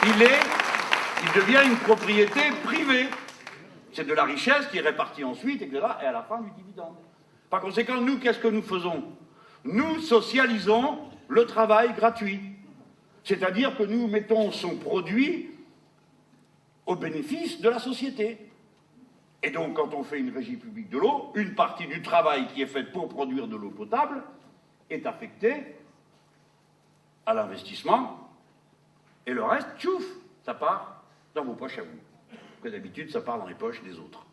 Speaker 1: il devient une propriété privée. C'est de la richesse qui est répartie ensuite, etc., et à la fin du dividende. Par conséquent, nous, qu'est-ce que nous faisons? Nous socialisons le travail gratuit. C'est-à-dire que nous mettons son produit au bénéfice de la société. Et donc, quand on fait une régie publique de l'eau, une partie du travail qui est fait pour produire de l'eau potable est affectée à l'investissement, et le reste, tchouf, ça part dans vos poches à vous. Que d'habitude, ça part dans les poches des autres.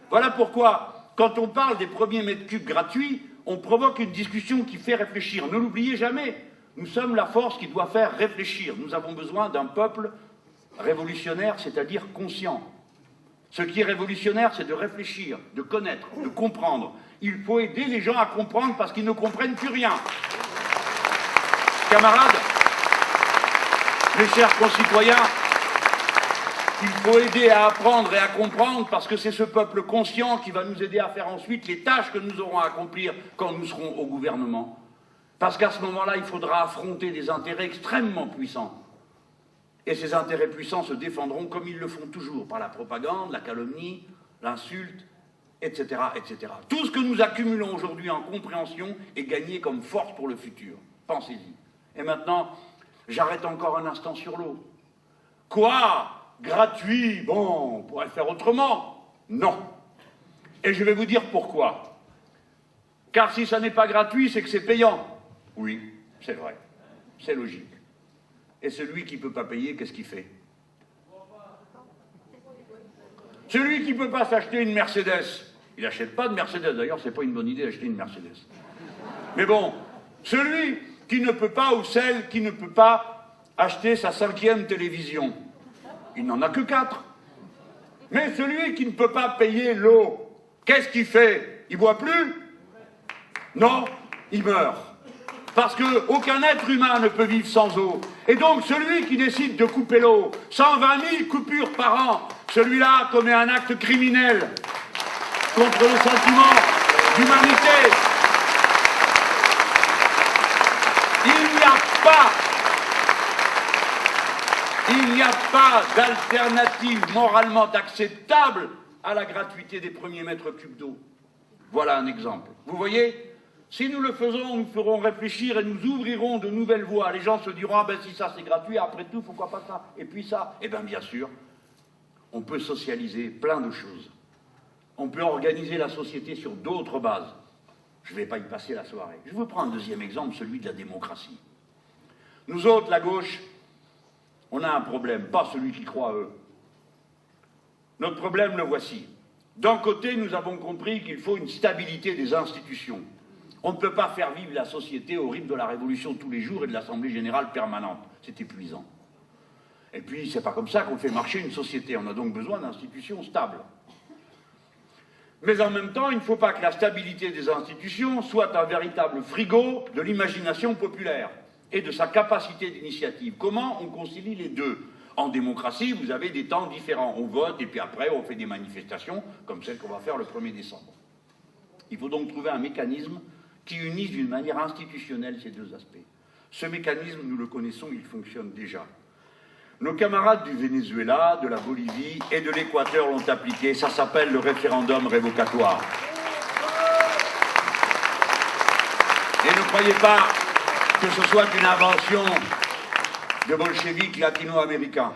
Speaker 1: Voilà pourquoi, quand on parle des premiers mètres cubes gratuits, on provoque une discussion qui fait réfléchir. Ne l'oubliez jamais, nous sommes la force qui doit faire réfléchir. Nous avons besoin d'un peuple révolutionnaire, c'est-à-dire conscient. Ce qui est révolutionnaire, c'est de réfléchir, de connaître, de comprendre. Il faut aider les gens à comprendre parce qu'ils ne comprennent plus rien. Camarades, mes chers concitoyens, il faut aider à apprendre et à comprendre parce que c'est ce peuple conscient qui va nous aider à faire ensuite les tâches que nous aurons à accomplir quand nous serons au gouvernement. Parce qu'à ce moment-là, il faudra affronter des intérêts extrêmement puissants. Et ces intérêts puissants se défendront comme ils le font toujours, par la propagande, la calomnie, l'insulte, etc., etc. Tout ce que nous accumulons aujourd'hui en compréhension est gagné comme force pour le futur. Pensez-y. Et maintenant, j'arrête encore un instant sur l'eau. Quoi? Gratuit? Bon, on pourrait faire autrement. Non. Et je vais vous dire pourquoi. Car si ça n'est pas gratuit, c'est que c'est payant. Oui, c'est vrai. C'est logique. Et celui qui ne peut pas payer, qu'est-ce qu'il fait? Celui qui ne peut pas s'acheter une Mercedes, il n'achète pas de Mercedes. D'ailleurs, ce n'est pas une bonne idée d'acheter une Mercedes. Mais bon, celui qui ne peut pas, ou celle qui ne peut pas acheter sa 5e télévision, il n'en a que 4. Mais celui qui ne peut pas payer l'eau, qu'est-ce qu'il fait? Il ne boit plus? Non, il meurt. Parce qu'aucun être humain ne peut vivre sans eau. Et donc, celui qui décide de couper l'eau, 120 000 coupures par an, celui-là commet un acte criminel contre le sentiment d'humanité. Il n'y a pas d'alternative moralement acceptable à la gratuité des premiers mètres cubes d'eau. Voilà un exemple. Vous voyez? Si nous le faisons, nous ferons réfléchir et nous ouvrirons de nouvelles voies. Les gens se diront, ah ben si ça c'est gratuit, après tout, pourquoi pas ça? Et puis ça? Eh bien bien sûr, on peut socialiser plein de choses. On peut organiser la société sur d'autres bases. Je ne vais pas y passer la soirée. Je vous prends un deuxième exemple, celui de la démocratie. Nous autres, la gauche, on a un problème, pas celui qui croit à eux. Notre problème, le voici. D'un côté, nous avons compris qu'il faut une stabilité des institutions. On ne peut pas faire vivre la société au rythme de la Révolution tous les jours et de l'Assemblée générale permanente. C'est épuisant. Et puis, c'est pas comme ça qu'on fait marcher une société. On a donc besoin d'institutions stables. Mais en même temps, il ne faut pas que la stabilité des institutions soit un véritable frigo de l'imagination populaire et de sa capacité d'initiative. Comment on concilie les deux? En démocratie, vous avez des temps différents. On vote et puis après, on fait des manifestations comme celle qu'on va faire le 1er décembre. Il faut donc trouver un mécanisme qui unissent d'une manière institutionnelle ces deux aspects. Ce mécanisme, nous le connaissons, il fonctionne déjà. Nos camarades du Venezuela, de la Bolivie et de l'Équateur l'ont appliqué. Ça s'appelle le référendum révocatoire. Et ne croyez pas que ce soit une invention de bolcheviques latino-américains.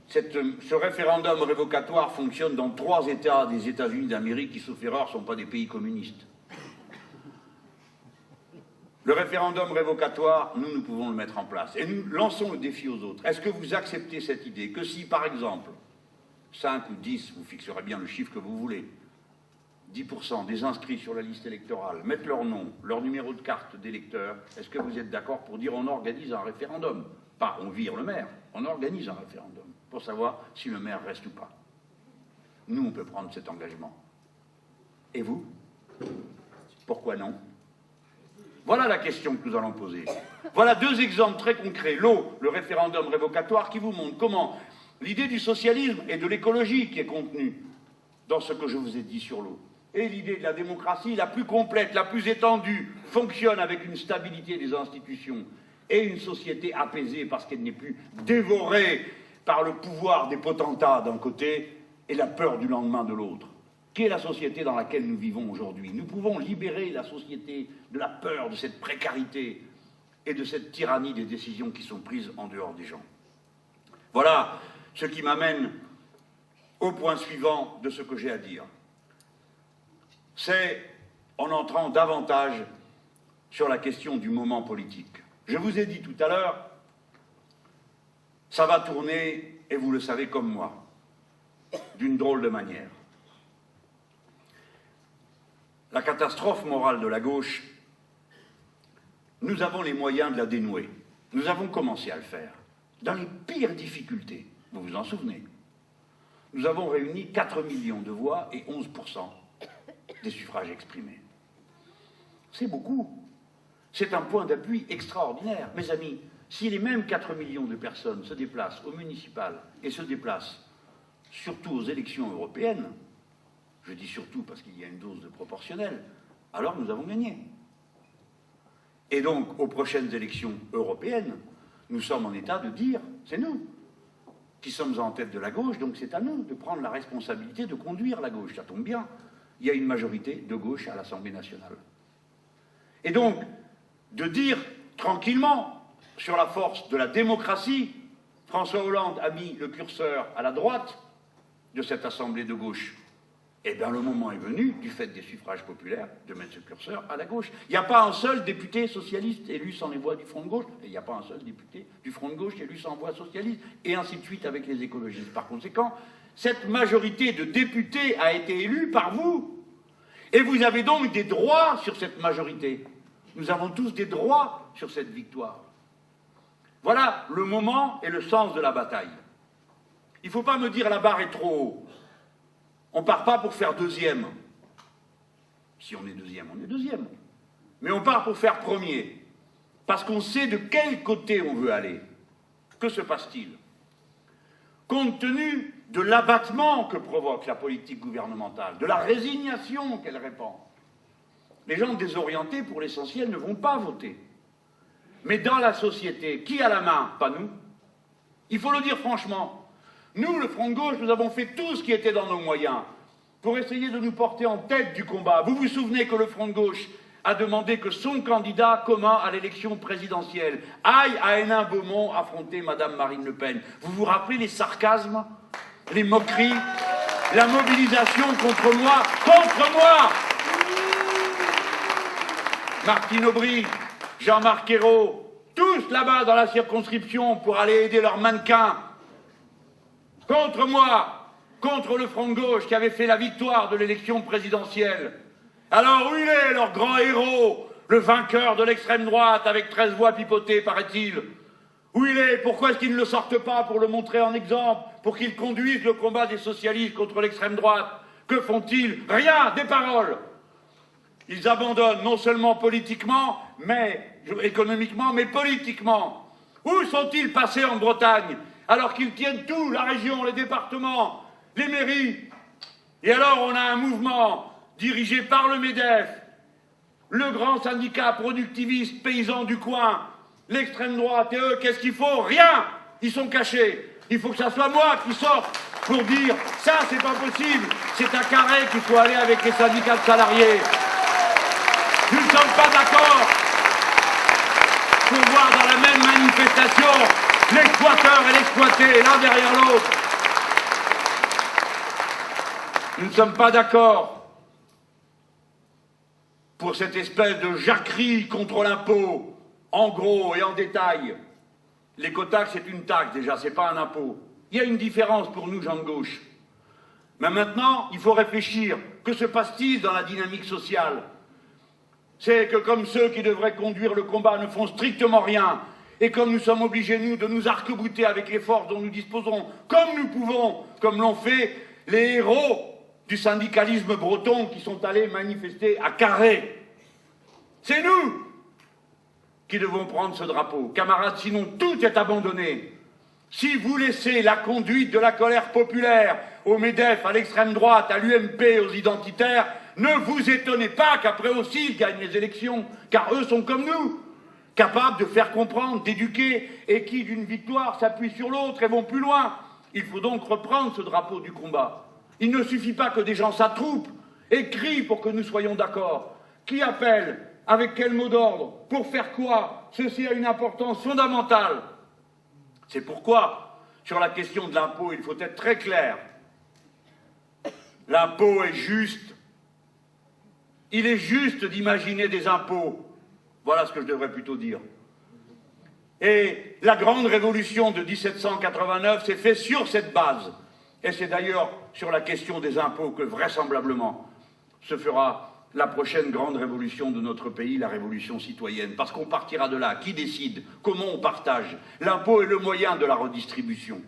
Speaker 1: Ce référendum révocatoire fonctionne dans 3 États des États-Unis d'Amérique qui, sauf erreur, ne sont pas des pays communistes. Le référendum révocatoire, nous pouvons le mettre en place. Et nous lançons le défi aux autres. Est-ce que vous acceptez cette idée que si, par exemple, 5 ou 10, vous fixerez bien le chiffre que vous voulez, 10% des inscrits sur la liste électorale mettent leur nom, leur numéro de carte d'électeur, est-ce que vous êtes d'accord pour dire on organise un référendum? Pas on vire le maire, on organise un référendum pour savoir si le maire reste ou pas. Nous, on peut prendre cet engagement. Et vous? Pourquoi non? Voilà la question que nous allons poser. Voilà deux exemples très concrets. L'eau, le référendum révocatoire, qui vous montre comment l'idée du socialisme et de l'écologie qui est contenue dans ce que je vous ai dit sur l'eau, et l'idée de la démocratie la plus complète, la plus étendue, fonctionne avec une stabilité des institutions et une société apaisée parce qu'elle n'est plus dévorée par le pouvoir des potentats d'un côté et la peur du lendemain de l'autre. Qui est la société dans laquelle nous vivons aujourd'hui? Nous pouvons libérer la société de la peur, de cette précarité et de cette tyrannie des décisions qui sont prises en dehors des gens. Voilà ce qui m'amène au point suivant de ce que j'ai à dire. C'est en entrant davantage sur la question du moment politique. Je vous ai dit tout à l'heure, ça va tourner, et vous le savez comme moi, d'une drôle de manière. La catastrophe morale de la gauche, nous avons les moyens de la dénouer. Nous avons commencé à le faire, dans les pires difficultés, vous vous en souvenez. Nous avons réuni 4 millions de voix et 11% des suffrages exprimés. C'est beaucoup. C'est un point d'appui extraordinaire. Mes amis, si les mêmes 4 millions de personnes se déplacent aux municipales et se déplacent surtout aux élections européennes, je dis surtout parce qu'il y a une dose de proportionnel, alors nous avons gagné. Et donc, aux prochaines élections européennes, nous sommes en état de dire, c'est nous qui sommes en tête de la gauche, donc c'est à nous de prendre la responsabilité de conduire la gauche. Ça tombe bien, il y a une majorité de gauche à l'Assemblée nationale. Et donc, de dire tranquillement, sur la force de la démocratie, François Hollande a mis le curseur à la droite de cette Assemblée de gauche. Eh bien, le moment est venu, du fait des suffrages populaires, de mettre ce curseur à la gauche. Il n'y a pas un seul député socialiste élu sans les voix du Front de gauche, et il n'y a pas un seul député du Front de gauche élu sans voix socialiste, et ainsi de suite avec les écologistes. Par conséquent, cette majorité de députés a été élue par vous, et vous avez donc des droits sur cette majorité. Nous avons tous des droits sur cette victoire. Voilà le moment et le sens de la bataille. Il ne faut pas me dire la barre est trop haut. On ne part pas pour faire deuxième. Si on est deuxième, on est deuxième. Mais on part pour faire premier. Parce qu'on sait de quel côté on veut aller. Que se passe-t-il? Compte tenu de l'abattement que provoque la politique gouvernementale, de la résignation qu'elle répand, les gens désorientés, pour l'essentiel, ne vont pas voter. Mais dans la société, qui a la main? Pas nous. Il faut le dire franchement. Nous, le Front de gauche, nous avons fait tout ce qui était dans nos moyens pour essayer de nous porter en tête du combat. Vous vous souvenez que le Front de gauche a demandé que son candidat commun à l'élection présidentielle aille à Hénin-Beaumont affronter Madame Marine Le Pen. Vous vous rappelez les sarcasmes, les moqueries, la mobilisation contre moi, contre moi! Martine Aubry, Jean-Marc Ayrault, tous là-bas dans la circonscription pour aller aider leurs mannequins. Contre moi, contre le Front de gauche qui avait fait la victoire de l'élection présidentielle. Alors où il est, leur grand héros, le vainqueur de l'extrême droite avec 13 voix pipotées, paraît-il? Où il est? Pourquoi est-ce qu'ils ne le sortent pas pour le montrer en exemple, pour qu'ils conduisent le combat des socialistes contre l'extrême droite? Que font-ils? Rien, des paroles. Ils abandonnent non seulement politiquement, mais économiquement, mais politiquement. Où sont-ils passés en Bretagne? Alors qu'ils tiennent tout, la région, les départements, les mairies. Et alors on a un mouvement dirigé par le MEDEF, le grand syndicat productiviste paysan du coin, l'extrême droite, et eux, qu'est-ce qu'il faut? Rien! Ils sont cachés. Il faut que ça soit moi qui sorte pour dire ça, c'est pas possible, c'est à Carré qu'il faut aller avec les syndicats de salariés. Nous ne sommes pas d'accord pour voir dans la même manifestation l'exploiteur et l'exploité, l'un derrière l'autre. Nous ne sommes pas d'accord pour cette espèce de jacquerie contre l'impôt, en gros et en détail. L'écotaxe, c'est une taxe déjà, c'est pas un impôt. Il y a une différence pour nous, gens de gauche. Mais maintenant, il faut réfléchir. Que se passe-t-il dans la dynamique sociale? C'est que comme ceux qui devraient conduire le combat ne font strictement rien, et comme nous sommes obligés, nous, de nous arc-bouter avec les forces dont nous disposons, comme nous pouvons, comme l'ont fait les héros du syndicalisme breton qui sont allés manifester à Carré. C'est nous qui devons prendre ce drapeau. Camarades, sinon tout est abandonné. Si vous laissez la conduite de la colère populaire au MEDEF, à l'extrême droite, à l'UMP, aux identitaires, ne vous étonnez pas qu'après aussi ils gagnent les élections, car eux sont comme nous, capables de faire comprendre, d'éduquer, et qui d'une victoire s'appuient sur l'autre et vont plus loin. Il faut donc reprendre ce drapeau du combat. Il ne suffit pas que des gens s'attroupent et crient pour que nous soyons d'accord. Qui appelle? Avec quel mot d'ordre? Pour faire quoi? Ceci a une importance fondamentale. C'est pourquoi, sur la question de l'impôt, il faut être très clair. L'impôt est juste. Il est juste d'imaginer des impôts. Voilà ce que je devrais plutôt dire. Et la grande révolution de 1789 s'est faite sur cette base. Et c'est d'ailleurs sur la question des impôts que vraisemblablement se fera la prochaine grande révolution de notre pays, la révolution citoyenne. Parce qu'on partira de là. Qui décide? Comment on partage? L'impôt est le moyen de la redistribution.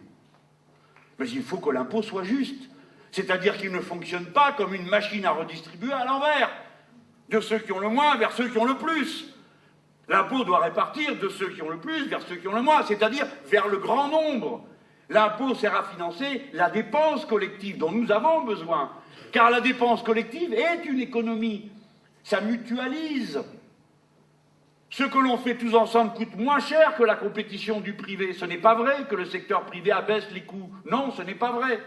Speaker 1: Mais il faut que l'impôt soit juste. C'est-à-dire qu'il ne fonctionne pas comme une machine à redistribuer à l'envers. De ceux qui ont le moins vers ceux qui ont le plus. L'impôt doit répartir de ceux qui ont le plus vers ceux qui ont le moins, c'est-à-dire vers le grand nombre. L'impôt sert à financer la dépense collective dont nous avons besoin. Car la dépense collective est une économie. Ça mutualise. Ce que l'on fait tous ensemble coûte moins cher que la compétition du privé. Ce n'est pas vrai que le secteur privé abaisse les coûts. Non, ce n'est pas vrai.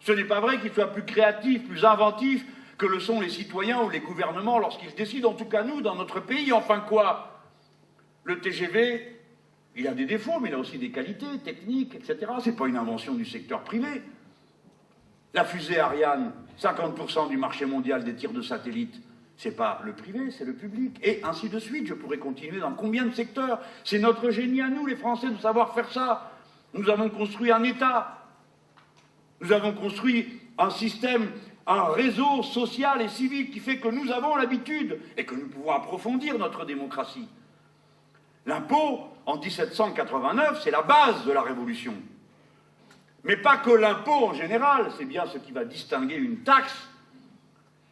Speaker 1: Ce n'est pas vrai qu'il soit plus créatif, plus inventif que le sont les citoyens ou les gouvernements lorsqu'ils décident, en tout cas nous, dans notre pays. Enfin quoi? Le TGV, il a des défauts, mais il a aussi des qualités techniques, etc. Ce n'est pas une invention du secteur privé. La fusée Ariane, 50% du marché mondial des tirs de satellites, c'est pas le privé, c'est le public. Et ainsi de suite, je pourrais continuer dans combien de secteurs? C'est notre génie à nous, les Français, de savoir faire ça. Nous avons construit un État. Nous avons construit un système, un réseau social et civique qui fait que nous avons l'habitude et que nous pouvons approfondir notre démocratie. L'impôt, en 1789, c'est la base de la Révolution. Mais pas que l'impôt en général, c'est bien ce qui va distinguer une taxe.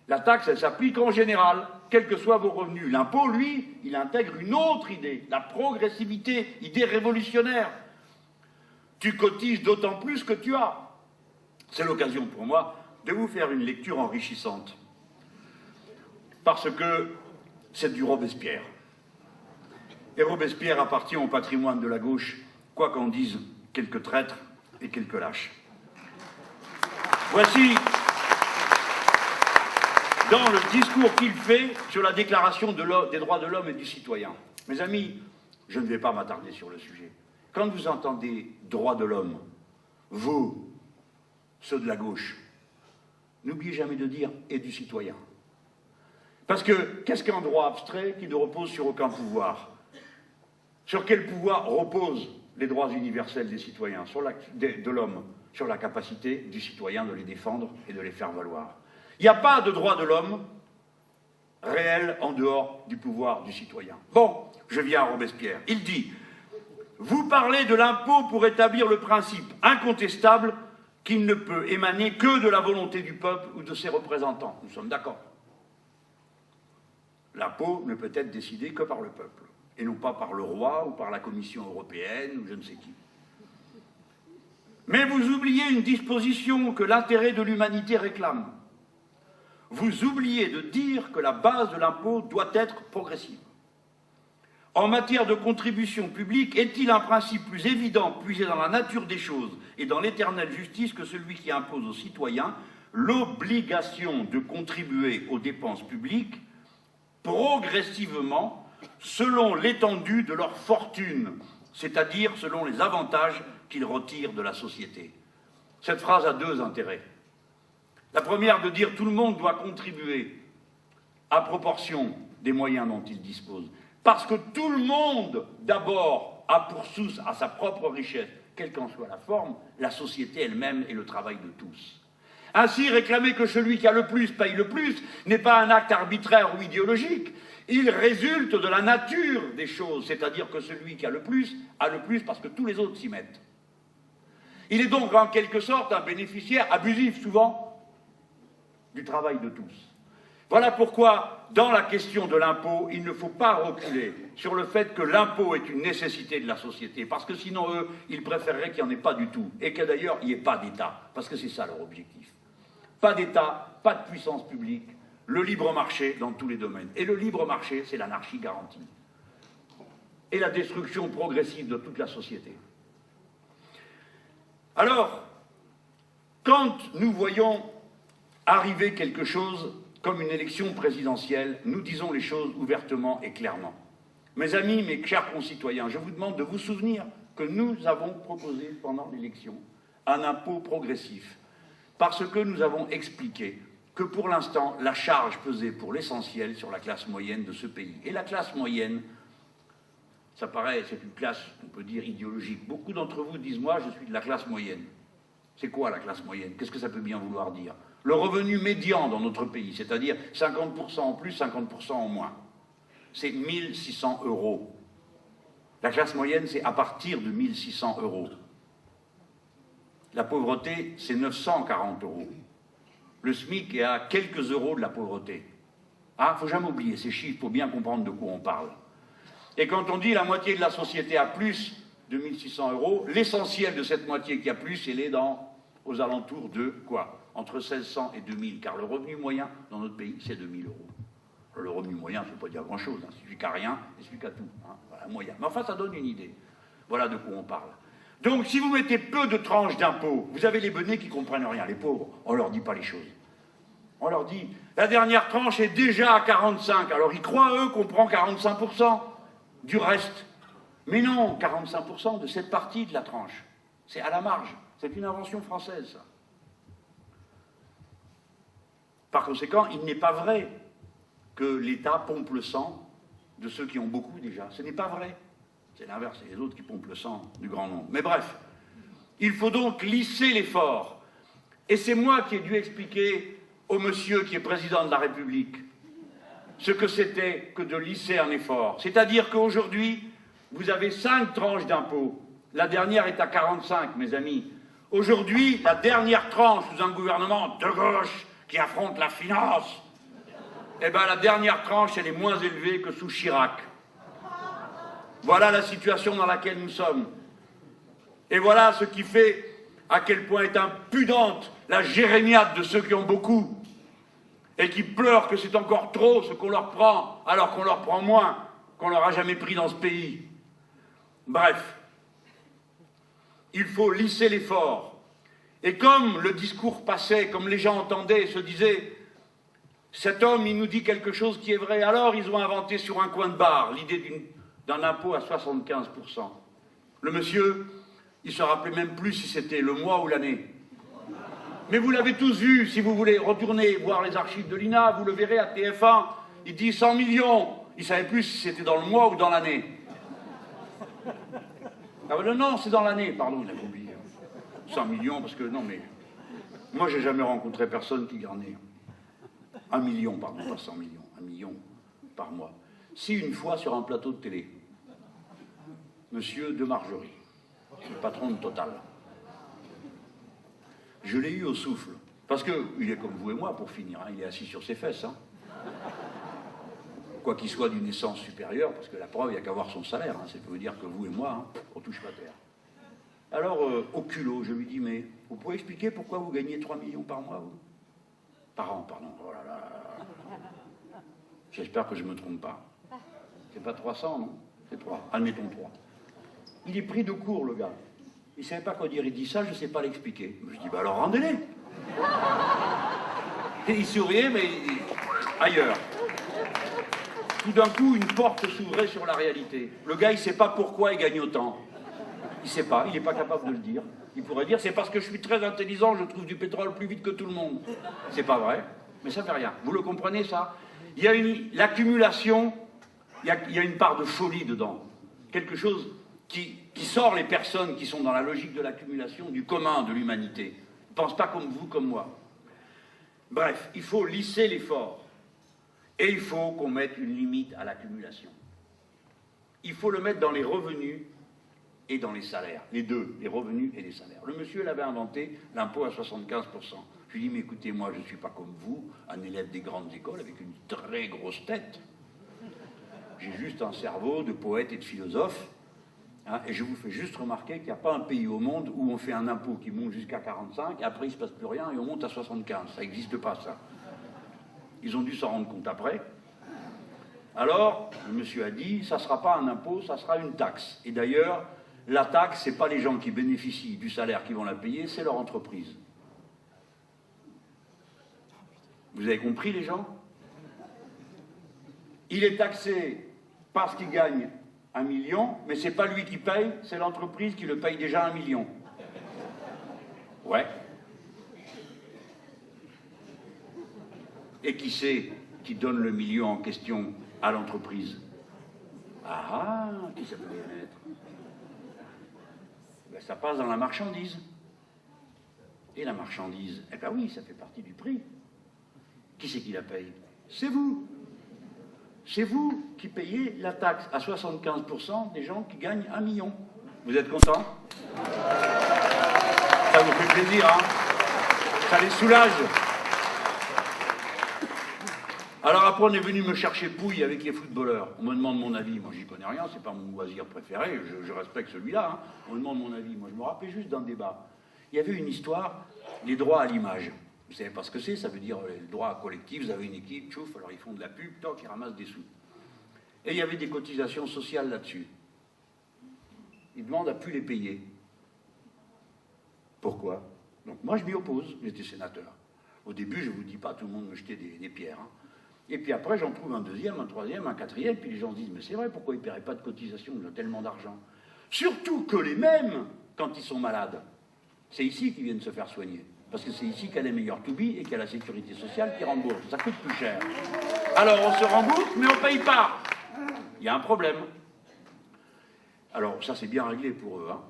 Speaker 1: La taxe, elle s'applique en général, quels que soient vos revenus. L'impôt, lui, il intègre une autre idée, la progressivité, idée révolutionnaire. Tu cotises d'autant plus que tu as. C'est l'occasion pour moi de vous faire une lecture enrichissante. Parce que c'est du Robespierre. Et Robespierre appartient au patrimoine de la gauche, quoi qu'en disent quelques traîtres et quelques lâches. Voici, dans le discours qu'il fait sur la déclaration des droits de l'homme et du citoyen. Mes amis, je ne vais pas m'attarder sur le sujet. Quand vous entendez droits de l'homme, vous, ceux de la gauche, n'oubliez jamais de dire « et du citoyen ». Parce que qu'est-ce qu'un droit abstrait qui ne repose sur aucun pouvoir? Sur quel pouvoir reposent les droits universels des citoyens, de l'homme, sur la capacité du citoyen de les défendre et de les faire valoir. Il n'y a pas de droit de l'homme réel en dehors du pouvoir du citoyen. Bon, je viens à Robespierre. Il dit « Vous parlez de l'impôt pour établir le principe incontestable qu'il ne peut émaner que de la volonté du peuple ou de ses représentants. » Nous sommes d'accord. L'impôt ne peut être décidé que par le peuple, et non pas par le roi ou par la Commission européenne ou je ne sais qui. Mais vous oubliez une disposition que l'intérêt de l'humanité réclame. Vous oubliez de dire que la base de l'impôt doit être progressive. En matière de contribution publique, est-il un principe plus évident, puisé dans la nature des choses et dans l'éternelle justice que celui qui impose aux citoyens l'obligation de contribuer aux dépenses publiques progressivement selon l'étendue de leur fortune, c'est-à-dire selon les avantages qu'ils retirent de la société. Cette phrase a deux intérêts. La première, de dire tout le monde doit contribuer à proportion des moyens dont il dispose. Parce que tout le monde, d'abord, a pour source à sa propre richesse, quelle qu'en soit la forme, la société elle-même et le travail de tous. Ainsi, réclamer que celui qui a le plus paye le plus n'est pas un acte arbitraire ou idéologique. Il résulte de la nature des choses, c'est-à-dire que celui qui a le plus parce que tous les autres s'y mettent. Il est donc en quelque sorte un bénéficiaire abusif, souvent, du travail de tous. Voilà pourquoi, dans la question de l'impôt, il ne faut pas reculer sur le fait que l'impôt est une nécessité de la société, parce que sinon, eux, ils préféreraient qu'il n'y en ait pas du tout, et que d'ailleurs, il n'y ait pas d'État, parce que c'est ça leur objectif. Pas d'État, pas de puissance publique, le libre marché dans tous les domaines. Et le libre marché, c'est l'anarchie garantie. Et la destruction progressive de toute la société. Alors, quand nous voyons arriver quelque chose comme une élection présidentielle, nous disons les choses ouvertement et clairement. Mes amis, mes chers concitoyens, je vous demande de vous souvenir que nous avons proposé pendant l'élection un impôt progressif, parce que nous avons expliqué que pour l'instant, la charge pesait pour l'essentiel sur la classe moyenne de ce pays. Et la classe moyenne, ça paraît, c'est une classe, on peut dire, idéologique. Beaucoup d'entre vous disent, moi, je suis de la classe moyenne. C'est quoi la classe moyenne? Qu'est-ce que ça peut bien vouloir dire? Le revenu médian dans notre pays, c'est-à-dire 50% en plus, 50% en moins. C'est 1 600 €. La classe moyenne, c'est à partir de 1 600 €. La pauvreté, c'est 940 €. Le SMIC est à quelques euros de la pauvreté. Ah, il ne faut jamais oublier ces chiffres pour bien comprendre de quoi on parle. Et quand on dit la moitié de la société a plus de 1 600 €, l'essentiel de cette moitié qui a plus, elle est aux alentours de quoi? Entre 1 600 et 2 000, car le revenu moyen dans notre pays, c'est 2 000 €. Le revenu moyen, ça ne veut pas dire grand-chose, hein. Celui qui n'a rien et celui qui a tout. Hein. Voilà, moyen. Mais enfin, ça donne une idée. Voilà de quoi on parle. Donc, si vous mettez peu de tranches d'impôts, vous avez les benets qui ne comprennent rien. Les pauvres, on ne leur dit pas les choses. On leur dit, la dernière tranche est déjà à 45. Alors, ils croient, eux, qu'on prend 45% du reste. Mais non, 45% de cette partie de la tranche. C'est à la marge. C'est une invention française, ça. Par conséquent, il n'est pas vrai que l'État pompe le sang de ceux qui ont beaucoup déjà. Ce n'est pas vrai. C'est l'inverse, c'est les autres qui pompent le sang du grand nombre. Mais bref, il faut donc lisser l'effort. Et c'est moi qui ai dû expliquer au monsieur qui est président de la République ce que c'était que de lisser un effort. C'est-à-dire qu'aujourd'hui, vous avez 5 tranches d'impôts. La dernière est à 45, mes amis. Aujourd'hui, la dernière tranche sous un gouvernement de gauche qui affronte la finance, eh bien la dernière tranche, elle est moins élevée que sous Chirac. Voilà la situation dans laquelle nous sommes. Et voilà ce qui fait à quel point est impudente la jérémiade de ceux qui ont beaucoup et qui pleurent que c'est encore trop ce qu'on leur prend, alors qu'on leur prend moins qu'on leur a jamais pris dans ce pays. Bref, il faut lisser l'effort. Et comme le discours passait, comme les gens entendaient et se disaient, cet homme, il nous dit quelque chose qui est vrai, alors ils ont inventé sur un coin de bar l'idée d'un impôt à 75%. Le monsieur, il ne se rappelait même plus si c'était le mois ou l'année. Mais vous l'avez tous vu, si vous voulez retourner voir les archives de l'INA, vous le verrez à TF1, il dit 100 millions. Il ne savait plus si c'était dans le mois ou dans l'année. Ah, non, c'est dans l'année, pardon, il avait oublié. 100 millions, parce que non, mais moi, j'ai jamais rencontré personne qui gagnait 1 million, pardon, pas 100 millions, 1 million par mois. Si une fois sur un plateau de télé, monsieur de Margerie, le patron de Total, je l'ai eu au souffle, parce qu'il est comme vous et moi, pour finir, hein, il est assis sur ses fesses, hein. Quoi qu'il soit d'une essence supérieure, parce que la preuve, il n'y a qu'à voir son salaire, hein, ça veut dire que vous et moi, hein, on touche pas terre. Alors, au culot, je lui dis, mais vous pouvez expliquer pourquoi vous gagnez 3 millions par mois, vous? Par an, pardon. Oh là là. J'espère que je ne me trompe pas. C'est pas 300, non? C'est 3. Admettons 3. Il est pris de court, le gars. Il ne savait pas quoi dire. Il dit ça, je ne sais pas l'expliquer. Je dis, bah alors rendez-les. Et il souriait, mais ailleurs. Tout d'un coup, une porte s'ouvrait sur la réalité. Le gars, il ne sait pas pourquoi il gagne autant. Il ne sait pas, il n'est pas capable de le dire. Il pourrait dire, c'est parce que je suis très intelligent, je trouve du pétrole plus vite que tout le monde. C'est pas vrai, mais ça ne fait rien. Vous le comprenez, ça? Il y a l'accumulation, il y a une part de folie dedans. Quelque chose qui sort les personnes qui sont dans la logique de l'accumulation du commun de l'humanité. Ils ne pensent pas comme vous, comme moi. Bref, il faut lisser l'effort. Et il faut qu'on mette une limite à l'accumulation. Il faut le mettre dans les revenus et dans les salaires, les deux, les revenus et les salaires. Le monsieur l'avait inventé, l'impôt à 75%. Je lui ai dit, mais écoutez, moi, je ne suis pas comme vous, un élève des grandes écoles avec une très grosse tête. J'ai juste un cerveau de poète et de philosophe. Hein, et je vous fais juste remarquer qu'il n'y a pas un pays au monde où on fait un impôt qui monte jusqu'à 45, et après il ne se passe plus rien et on monte à 75. Ça n'existe pas, ça. Ils ont dû s'en rendre compte après. Alors, le monsieur a dit, ça ne sera pas un impôt, ça sera une taxe. Et d'ailleurs, la taxe, ce n'est pas les gens qui bénéficient du salaire qui vont la payer, c'est leur entreprise. Vous avez compris, les gens? Il est taxé parce qu'il gagne 1 million, mais ce n'est pas lui qui paye, c'est l'entreprise qui le paye déjà 1 million. Ouais. Et qui c'est qui donne le million en question à l'entreprise? Ah, qui ça peut bien être? Ben, ça passe dans la marchandise. Et la marchandise, eh ben oui, ça fait partie du prix. Qui c'est qui la paye? C'est vous. C'est vous qui payez la taxe à 75% des gens qui gagnent 1 million. Vous êtes contents? Ça vous fait plaisir, hein? Ça les soulage. Alors après, on est venu me chercher pouille avec les footballeurs. On me demande mon avis. Moi, j'y connais rien, c'est pas mon loisir préféré. Je respecte celui-là. Hein. On me demande mon avis. Moi, je me rappelle juste d'un débat. Il y avait une histoire, les droits à l'image. Vous savez pas ce que c'est? Ça veut dire le droit collectif. Vous avez une équipe, tchouf, alors ils font de la pub, toc, ils ramassent des sous. Et il y avait des cotisations sociales là-dessus. Ils demandent à plus les payer. Pourquoi? Donc moi, je m'y oppose. J'étais sénateur. Au début, je ne vous dis pas, tout le monde me jetait des pierres. Hein. Et puis après, j'en trouve un deuxième, un troisième, un quatrième, puis les gens se disent, mais c'est vrai, pourquoi ils ne paieraient pas de cotisation? Ils ont tellement d'argent. Surtout que les mêmes, quand ils sont malades, c'est ici qu'ils viennent se faire soigner. Parce que c'est ici qu'il y a les meilleurs to-be et qu'il y a la sécurité sociale qui rembourse. Ça coûte plus cher. Alors on se rembourse, mais on ne paye pas. Il y a un problème. Alors ça, c'est bien réglé pour eux. Hein.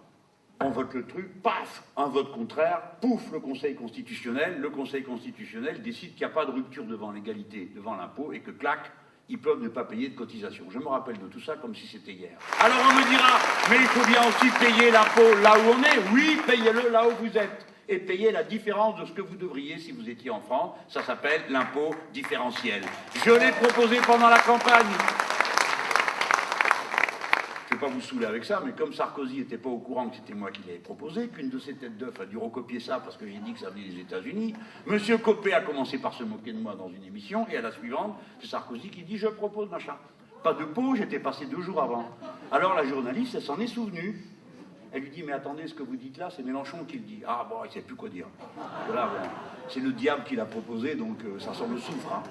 Speaker 1: On vote le truc, paf, un vote contraire, pouf, le Conseil constitutionnel. Le Conseil constitutionnel décide qu'il n'y a pas de rupture devant l'égalité, devant l'impôt, et que, clac, ils peuvent ne pas payer de cotisation. Je me rappelle de tout ça comme si c'était hier. Alors on me dira, mais il faut bien aussi payer l'impôt là où on est. Oui, payez-le là où vous êtes. Et payer la différence de ce que vous devriez si vous étiez en France. Ça s'appelle l'impôt différentiel. Je l'ai proposé pendant la campagne. Je ne vais pas vous saouler avec ça, mais comme Sarkozy n'était pas au courant que c'était moi qui l'avais proposé, qu'une de ses têtes d'œuf a dû recopier ça parce que j'ai dit que ça venait des États-Unis, M. Copé a commencé par se moquer de moi dans une émission, et à la suivante, c'est Sarkozy qui dit « je propose machin ». Pas de pot, j'étais passé 2 jours avant. Alors la journaliste, elle s'en est souvenue. Elle lui dit, mais attendez, ce que vous dites là, c'est Mélenchon qui le dit. Ah bon, il ne sait plus quoi dire. Voilà, bon, c'est le diable qui l'a proposé, donc ça sent le soufre. Hein.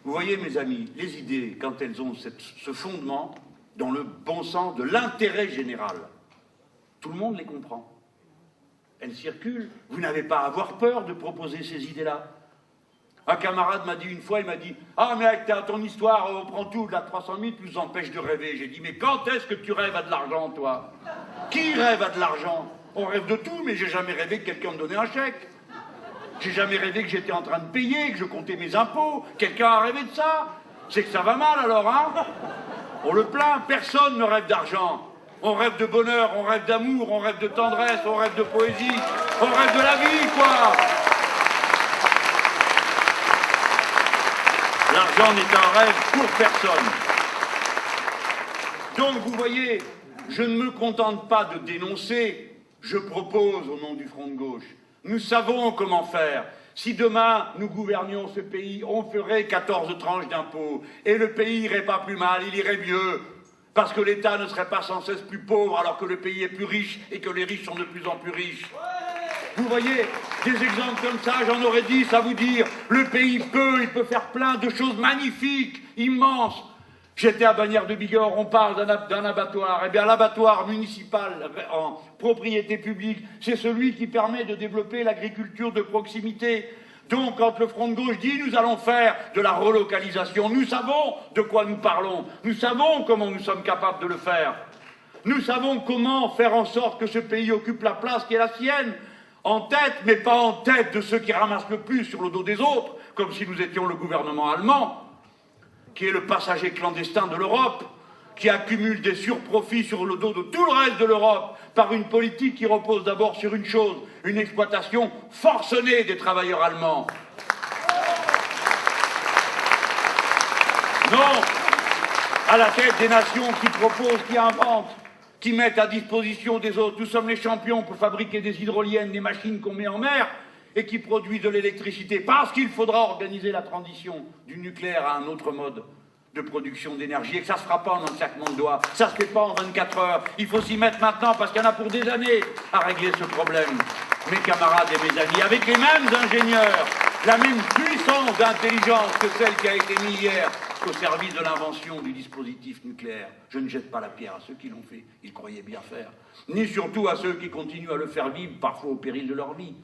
Speaker 1: Vous voyez, mes amis, les idées, quand elles ont ce fondement, dans le bon sens de l'intérêt général, tout le monde les comprend. Elles circulent. Vous n'avez pas à avoir peur de proposer ces idées-là. Un camarade m'a dit une fois, il m'a dit « Ah, mais avec ton histoire, on prend tout, la 300 000, tu nous empêches de rêver. » J'ai dit « Mais quand est-ce que tu rêves à de l'argent, toi? Qui rêve à de l'argent? On rêve de tout, mais j'ai jamais rêvé que quelqu'un me donnait un chèque. J'ai jamais rêvé que j'étais en train de payer, que je comptais mes impôts. Quelqu'un a rêvé de ça? C'est que ça va mal, alors, hein? On le plaint, personne ne rêve d'argent. On rêve de bonheur, on rêve d'amour, on rêve de tendresse, on rêve de poésie, on rêve de la vie, quoi. L'argent n'est un rêve pour personne. Donc, vous voyez, je ne me contente pas de dénoncer, je propose au nom du Front de gauche. Nous savons comment faire. Si demain, nous gouvernions ce pays, on ferait 14 tranches d'impôts, et le pays irait pas plus mal, il irait mieux, parce que l'État ne serait pas sans cesse plus pauvre, alors que le pays est plus riche, et que les riches sont de plus en plus riches. Vous voyez, des exemples comme ça, j'en aurais 10 à vous dire. Le pays il peut faire plein de choses magnifiques, immenses. J'étais à Bagnères de Bigorre, on parle d'un abattoir. Eh bien, l'abattoir municipal en propriété publique, c'est celui qui permet de développer l'agriculture de proximité. Donc, quand le Front de gauche dit « nous allons faire de la relocalisation », nous savons de quoi nous parlons. Nous savons comment nous sommes capables de le faire. Nous savons comment faire en sorte que ce pays occupe la place qui est la sienne. En tête, mais pas en tête de ceux qui ramassent le plus sur le dos des autres, comme si nous étions le gouvernement allemand, qui est le passager clandestin de l'Europe. qui accumule des surprofits sur le dos de tout le reste de l'Europe par une politique qui repose d'abord sur une chose, une exploitation forcenée des travailleurs allemands. Non, à la tête des nations qui proposent, qui inventent, qui mettent à disposition des autres. Nous sommes les champions pour fabriquer des hydroliennes, des machines qu'on met en mer et qui produisent de l'électricité, parce qu'il faudra organiser la transition du nucléaire à un autre mode de production d'énergie, et que ça ne se fera pas en un claquement de doigts, ça ne se fait pas en 24 heures, il faut s'y mettre maintenant, parce qu'il y en a pour des années à régler ce problème. Mes camarades et mes amis, avec les mêmes ingénieurs, la même puissance d'intelligence que celle qui a été mise hier au service de l'invention du dispositif nucléaire. Je ne jette pas la pierre à ceux qui l'ont fait, ils croyaient bien faire, ni surtout à ceux qui continuent à le faire vivre, parfois au péril de leur vie.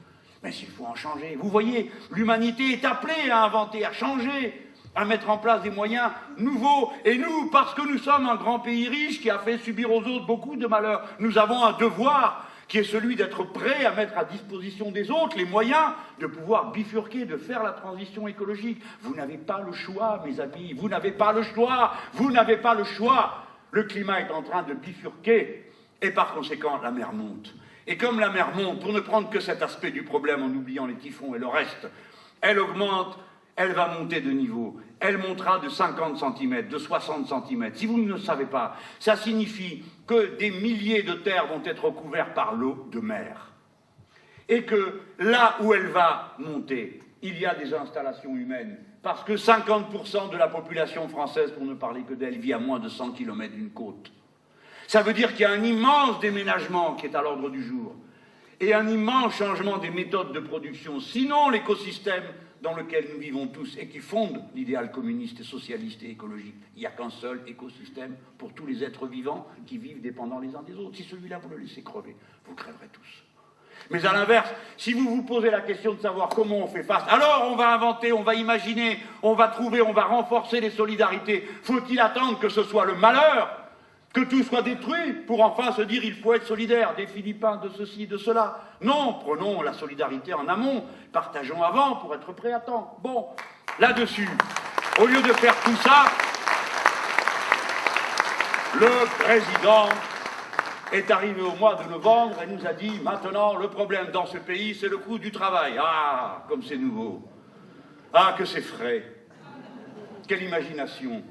Speaker 1: Mais s'il faut en changer, vous voyez, l'humanité est appelée à inventer, à changer, à mettre en place des moyens nouveaux. Et nous, parce que nous sommes un grand pays riche qui a fait subir aux autres beaucoup de malheurs, nous avons un devoir qui est celui d'être prêt à mettre à disposition des autres les moyens de pouvoir bifurquer, de faire la transition écologique. Vous n'avez pas le choix, mes amis, vous n'avez pas le choix, vous n'avez pas le choix. Le climat est en train de bifurquer et par conséquent la mer monte. Et comme la mer monte, pour ne prendre que cet aspect du problème en oubliant les typhons et le reste, elle augmente, elle va monter de niveau. Elle montera de 50 cm, de 60 cm. Si vous ne le savez pas, ça signifie que des milliers de terres vont être recouvertes par l'eau de mer. Et que là où elle va monter, il y a des installations humaines. Parce que 50% de la population française, pour ne parler que d'elle, vit à moins de 100 km d'une côte. Ça veut dire qu'il y a un immense déménagement qui est à l'ordre du jour. Et un immense changement des méthodes de production. Sinon, l'écosystème dans lequel nous vivons tous et qui fonde l'idéal communiste, socialiste et écologique. Il n'y a qu'un seul écosystème pour tous les êtres vivants qui vivent dépendants les uns des autres. Si celui-là, vous le laissez crever, vous crèverez tous. Mais à l'inverse, si vous vous posez la question de savoir comment on fait face, alors on va inventer, on va imaginer, on va trouver, on va renforcer les solidarités. Faut-il attendre que ce soit le malheur, que tout soit détruit, pour enfin se dire il faut être solidaire, des Philippins, de ceci, de cela? Non, prenons la solidarité en amont, partageons avant pour être prêts à temps. Bon, là-dessus, au lieu de faire tout ça, le président est arrivé au mois de novembre et nous a dit maintenant le problème dans ce pays c'est le coût du travail. Ah, comme c'est nouveau. Ah, que c'est frais. Quelle imagination.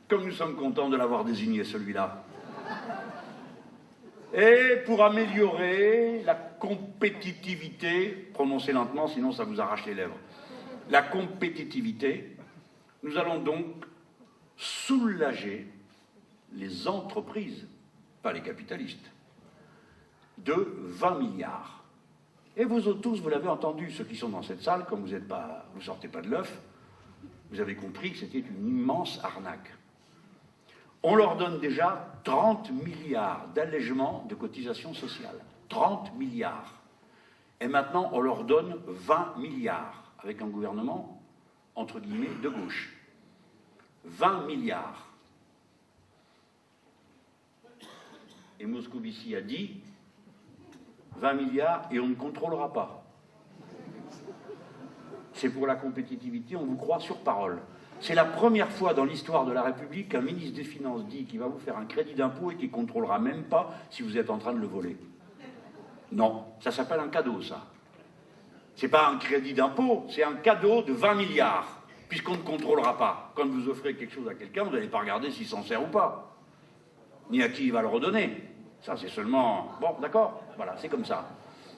Speaker 1: Comme nous sommes contents de l'avoir désigné celui-là. Et pour améliorer la compétitivité, prononcez lentement sinon ça vous arrache les lèvres, la compétitivité, nous allons donc soulager les entreprises, pas les capitalistes, de 20 milliards. Et vous autres tous, vous l'avez entendu, ceux qui sont dans cette salle, comme vous ne sortez pas de l'œuf, vous avez compris que c'était une immense arnaque. On leur donne déjà 30 milliards d'allègements de cotisations sociales. 30 milliards. Et maintenant, on leur donne 20 milliards, avec un gouvernement, entre guillemets, de gauche. 20 milliards. Et Moscovici a dit 20 milliards et on ne contrôlera pas. C'est pour la compétitivité, on vous croit sur parole. C'est la première fois dans l'histoire de la République qu'un ministre des Finances dit qu'il va vous faire un crédit d'impôt et qu'il ne contrôlera même pas si vous êtes en train de le voler. Non, ça s'appelle un cadeau, ça. C'est pas un crédit d'impôt, c'est un cadeau de 20 milliards, puisqu'on ne contrôlera pas. Quand vous offrez quelque chose à quelqu'un, vous n'allez pas regarder s'il s'en sert ou pas, ni à qui il va le redonner. Ça, c'est seulement... Bon, d'accord, voilà, c'est comme ça.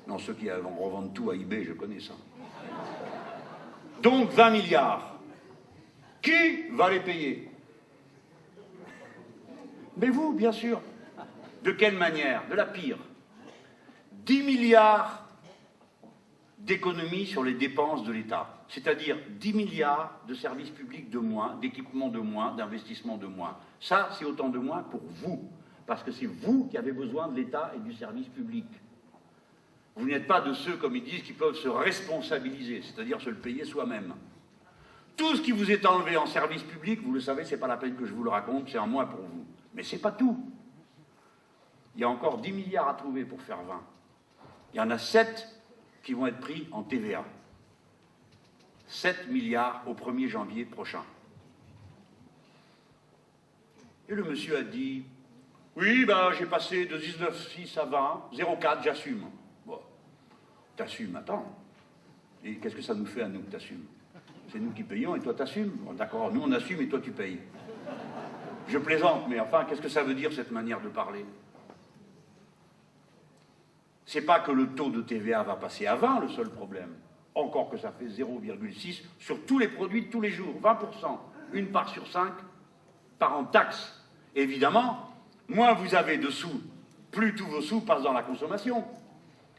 Speaker 1: Non, ceux qui revendent tout à eBay, je connais ça. Donc, 20 milliards. Qui va les payer? Mais vous, bien sûr. De quelle manière? De la pire. 10 milliards d'économies sur les dépenses de l'État. C'est-à-dire 10 milliards de services publics de moins, d'équipements de moins, d'investissements de moins. Ça, c'est autant de moins pour vous. Parce que c'est vous qui avez besoin de l'État et du service public. Vous n'êtes pas de ceux, comme ils disent, qui peuvent se responsabiliser, c'est-à-dire se le payer soi-même. Tout ce qui vous est enlevé en service public, vous le savez, c'est pas la peine que je vous le raconte, c'est en moins pour vous. Mais c'est pas tout. Il y a encore 10 milliards à trouver pour faire 20. Il y en a 7 qui vont être pris en TVA. 7 milliards au 1er janvier prochain. Et le monsieur a dit, oui, ben, j'ai passé de 19,6 à 20, 0,4, j'assume. Bon, t'assumes, attends. Et qu'est-ce que ça nous fait à nous que t'assumes? C'est nous qui payons et toi t'assumes. Bon, d'accord, nous on assume et toi tu payes. Je plaisante, mais enfin, qu'est-ce que ça veut dire cette manière de parler? C'est pas que le taux de TVA va passer à 20, le seul problème. Encore que ça fait 0,6 sur tous les produits de tous les jours, 20%. Une part sur 5 part en taxes. Évidemment, moins vous avez de sous, plus tous vos sous passent dans la consommation.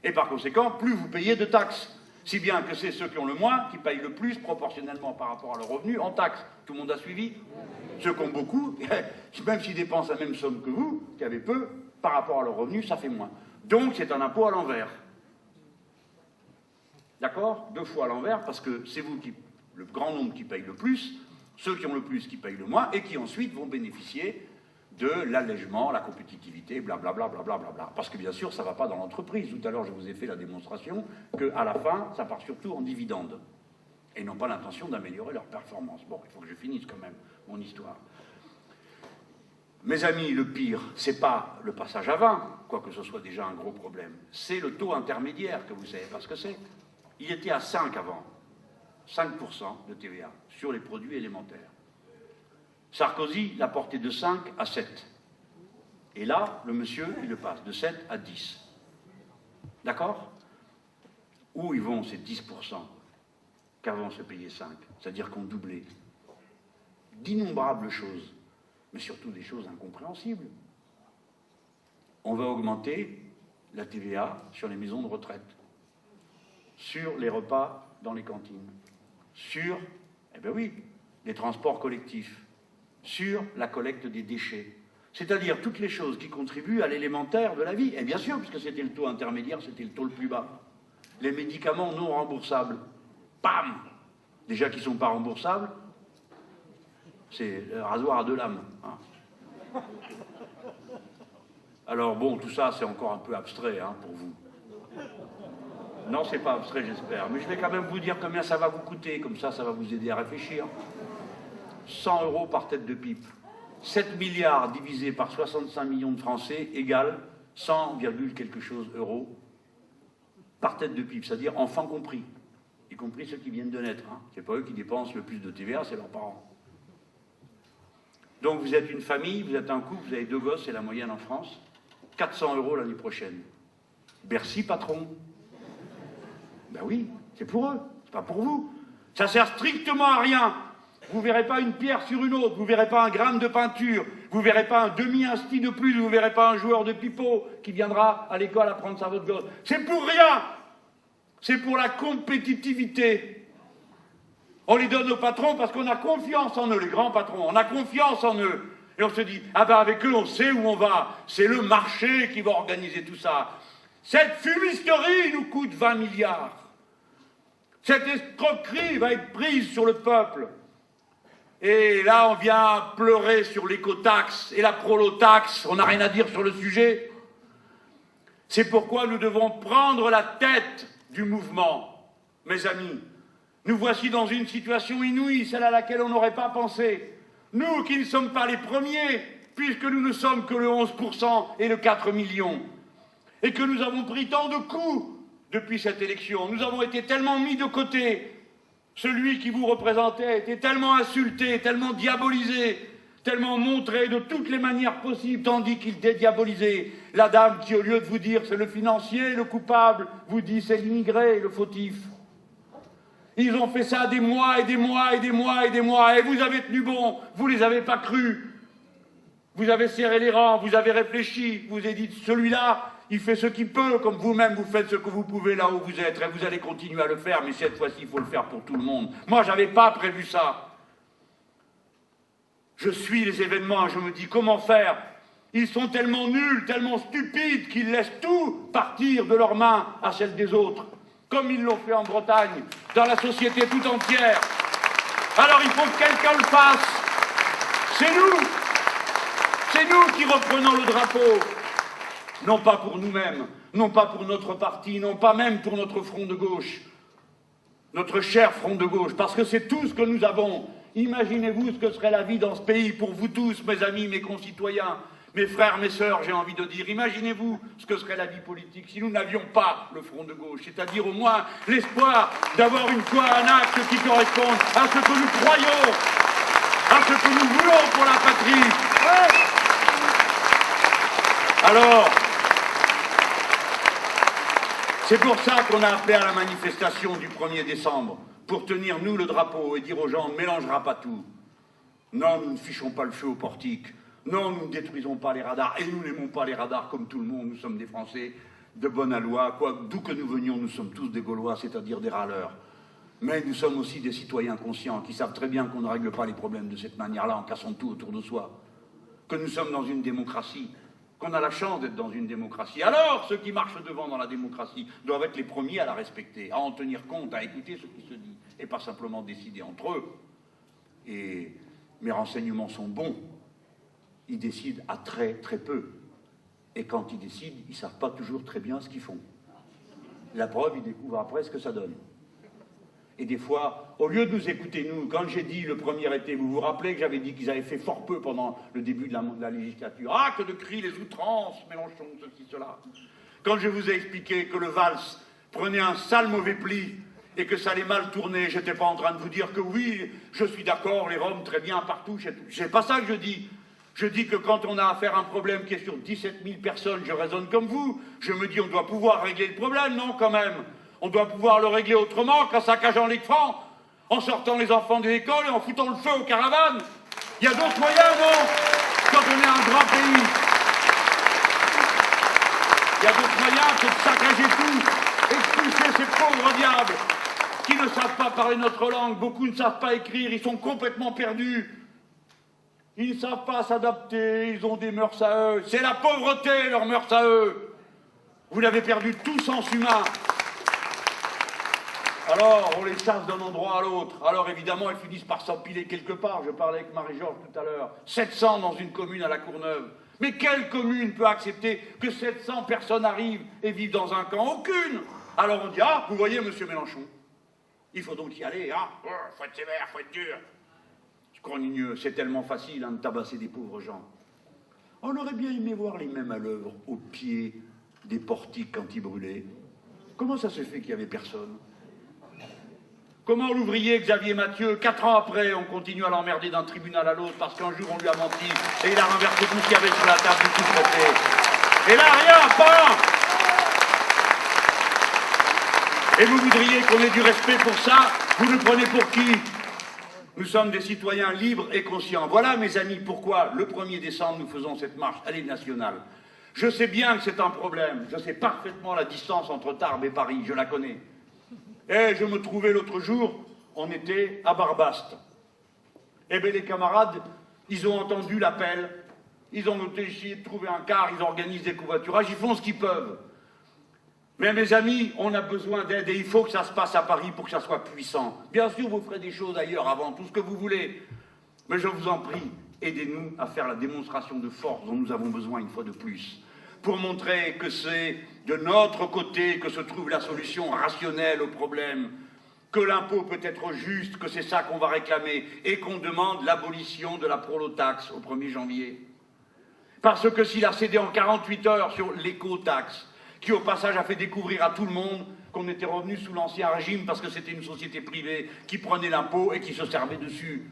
Speaker 1: Et par conséquent, plus vous payez de taxes. Si bien que c'est ceux qui ont le moins qui payent le plus proportionnellement par rapport à leurs revenus en taxes. Tout le monde a suivi? Ceux qui ont beaucoup, même s'ils dépensent la même somme que vous, qui avez peu, par rapport à leurs revenus, ça fait moins. Donc c'est un impôt à l'envers. D'accord? 2 fois à l'envers, parce que c'est vous qui, le grand nombre qui paye le plus, ceux qui ont le plus qui payent le moins, et qui ensuite vont bénéficier de l'allègement, la compétitivité, blablabla, blablabla. Parce que bien sûr, ça ne va pas dans l'entreprise. Tout à l'heure, je vous ai fait la démonstration qu'à la fin, ça part surtout en dividendes. Et ils n'ont pas l'intention d'améliorer leur performance. Bon, il faut que je finisse quand même mon histoire. Mes amis, le pire, c'est pas le passage à 20, quoique ce soit déjà un gros problème. C'est le taux intermédiaire, que vous savez pas ce que c'est. Il était à 5 avant. 5% de TVA sur les produits élémentaires. Sarkozy l'a porté de 5 à 7. Et là, le monsieur, il le passe de 7 à 10. D'accord? Où ils vont ces 10% qu'avant se payer 5? C'est-à-dire qu'on doublait d'innombrables choses, mais surtout des choses incompréhensibles. On va augmenter la TVA sur les maisons de retraite, sur les repas dans les cantines, sur, eh bien oui, les transports collectifs, sur la collecte des déchets. C'est-à-dire toutes les choses qui contribuent à l'élémentaire de la vie. Et bien sûr, puisque c'était le taux intermédiaire, c'était le taux le plus bas. Les médicaments non remboursables. Bam! Déjà qui ne sont pas remboursables, c'est le rasoir à 2 lames. Hein. Alors bon, tout ça, c'est encore un peu abstrait hein, pour vous. Non, c'est pas abstrait, j'espère. Mais je vais quand même vous dire combien ça va vous coûter. Comme ça, ça va vous aider à réfléchir. 100 € par tête de pipe. 7 milliards divisé par 65 millions de Français égale 100, quelque chose euros par tête de pipe. C'est-à-dire enfants compris. Y compris ceux qui viennent de naître. Hein. C'est pas eux qui dépensent le plus de TVA, c'est leurs parents. Donc vous êtes une famille, vous êtes un couple, vous avez 2 gosses, c'est la moyenne en France. 400 € l'année prochaine. Bercy, patron. Ben oui, c'est pour eux, c'est pas pour vous. Ça sert strictement à rien. Vous verrez pas une pierre sur une autre, vous verrez pas un gramme de peinture, vous verrez pas un demi-insti de plus, vous verrez pas un joueur de pipeau qui viendra à l'école apprendre ça à votre gosse. C'est pour rien. C'est pour la compétitivité. On les donne aux patrons parce qu'on a confiance en eux, les grands patrons, on a confiance en eux. Et on se dit, ah ben avec eux, on sait où on va. C'est le marché qui va organiser tout ça. Cette fumisterie nous coûte 20 milliards. Cette escroquerie va être prise sur le peuple. Et là, on vient pleurer sur l'écotaxe et la prolotaxe. On n'a rien à dire sur le sujet. C'est pourquoi nous devons prendre la tête du mouvement. Mes amis, nous voici dans une situation inouïe, celle à laquelle on n'aurait pas pensé. Nous qui ne sommes pas les premiers, puisque nous ne sommes que le 11% et le 4 millions. Et que nous avons pris tant de coups depuis cette élection. Nous avons été tellement mis de côté. Celui qui vous représentait a été tellement insulté, tellement diabolisé, tellement montré de toutes les manières possibles, tandis qu'il dédiabolisait. La dame qui, au lieu de vous dire c'est le financier, le coupable, vous dit c'est l'immigré, le fautif. Ils ont fait ça des mois et des mois et des mois et des mois, et vous avez tenu bon, vous ne les avez pas crus. Vous avez serré les rangs, vous avez réfléchi, vous avez dit celui-là, il fait ce qu'il peut, comme vous-même vous faites ce que vous pouvez là où vous êtes, et vous allez continuer à le faire, mais cette fois-ci, il faut le faire pour tout le monde. Moi, je n'avais pas prévu ça. Je suis les événements et je me dis, comment faire? Ils sont tellement nuls, tellement stupides, qu'ils laissent tout partir de leurs mains à celles des autres, comme ils l'ont fait en Bretagne, dans la société tout entière. Alors il faut que quelqu'un le fasse. C'est nous. C'est nous qui reprenons le drapeau. Non pas pour nous-mêmes, non pas pour notre parti, non pas même pour notre front de gauche, notre cher front de gauche, parce que c'est tout ce que nous avons. Imaginez-vous ce que serait la vie dans ce pays pour vous tous, mes amis, mes concitoyens, mes frères, mes sœurs, j'ai envie de dire. Imaginez-vous ce que serait la vie politique si nous n'avions pas le front de gauche, c'est-à-dire au moins l'espoir d'avoir une fois un acte qui corresponde à ce que nous croyons, à ce que nous voulons pour la patrie. Alors, c'est pour ça qu'on a appelé à la manifestation du 1er décembre, pour tenir, nous, le drapeau et dire aux gens, on ne mélangera pas tout. Non, nous ne fichons pas le feu au portique. Non, nous ne détruisons pas les radars. Et nous n'aimons pas les radars comme tout le monde. Nous sommes des Français de bonne aloi. D'où que nous venions, nous sommes tous des Gaulois, c'est-à-dire des râleurs. Mais nous sommes aussi des citoyens conscients qui savent très bien qu'on ne règle pas les problèmes de cette manière-là en cassant tout autour de soi. Que nous sommes dans une démocratie, qu'on a la chance d'être dans une démocratie. Alors, ceux qui marchent devant dans la démocratie doivent être les premiers à la respecter, à en tenir compte, à écouter ce qui se dit, et pas simplement décider entre eux. Et mes renseignements sont bons. Ils décident à très très peu. Et quand ils décident, ils ne savent pas toujours très bien ce qu'ils font. La preuve, ils découvrent après ce que ça donne. Et des fois, au lieu de nous écouter, nous, quand j'ai dit le premier été, vous vous rappelez que j'avais dit qu'ils avaient fait fort peu pendant le début de la législature. Ah, que de cris, les outrances, Mélenchon, ceci, cela. Quand je vous ai expliqué que le Valls prenait un sale mauvais pli et que ça allait mal tourner, j'étais pas en train de vous dire que oui, je suis d'accord, les Roms, très bien, partout. C'est pas ça que je dis. Je dis que quand on a affaire à un problème qui est sur 17 000 personnes, je raisonne comme vous. Je me dis, on doit pouvoir régler le problème, non, quand même. On doit pouvoir le régler autrement qu'en saccageant les francs, en sortant les enfants de l'école et en foutant le feu aux caravanes. Il y a d'autres moyens, non? Quand on est un grand pays. Il y a d'autres moyens que de saccager tout, expulser ces pauvres diables qui ne savent pas parler notre langue. Beaucoup ne savent pas écrire, ils sont complètement perdus. Ils ne savent pas s'adapter, ils ont des mœurs à eux. C'est la pauvreté, leurs mœurs à eux. Vous l'avez perdu tout sens humain. Alors, on les chasse d'un endroit à l'autre. Alors, évidemment, ils finissent par s'empiler quelque part. Je parlais avec Marie-Georges tout à l'heure. 700 dans une commune à la Courneuve. Mais quelle commune peut accepter que 700 personnes arrivent et vivent dans un camp? Aucune. Alors on dit, ah, vous voyez, monsieur Mélenchon, il faut donc y aller, hein. Faut être sévère, faut être dur. Cornigneux, c'est tellement facile hein, de tabasser des pauvres gens. On aurait bien aimé voir les mêmes à l'œuvre, au pied des portiques quand ils brûlaient. Comment ça se fait qu'il n'y avait personne? Comment l'ouvrier Xavier Mathieu, 4 ans après, on continue à l'emmerder d'un tribunal à l'autre parce qu'un jour on lui a menti et il a renversé tout ce qu'il y avait sur la table du sous-préfet. Et là, rien, pas. Et vous voudriez qu'on ait du respect pour ça? Vous nous prenez pour qui? Nous sommes des citoyens libres et conscients. Voilà, mes amis, pourquoi le 1er décembre, nous faisons cette marche. Elle est nationale. Je sais bien que c'est un problème. Je sais parfaitement la distance entre Tarbes et Paris. Je la connais. Et je me trouvais l'autre jour, on était à Barbaste. Eh bien, les camarades, ils ont entendu l'appel. Ils ont essayé de trouver un car, ils organisent des covoiturages, ils font ce qu'ils peuvent. Mais mes amis, on a besoin d'aide et il faut que ça se passe à Paris pour que ça soit puissant. Bien sûr, vous ferez des choses ailleurs avant, tout ce que vous voulez. Mais je vous en prie, aidez-nous à faire la démonstration de force dont nous avons besoin une fois de plus. Pour montrer que c'est de notre côté que se trouve la solution rationnelle au problème. Que l'impôt peut être juste, que c'est ça qu'on va réclamer. Et qu'on demande l'abolition de la prolotaxe au 1er janvier. Parce que s'il a cédé en 48 heures sur l'éco-taxe, qui au passage a fait découvrir à tout le monde qu'on était revenu sous l'ancien régime parce que c'était une société privée qui prenait l'impôt et qui se servait dessus.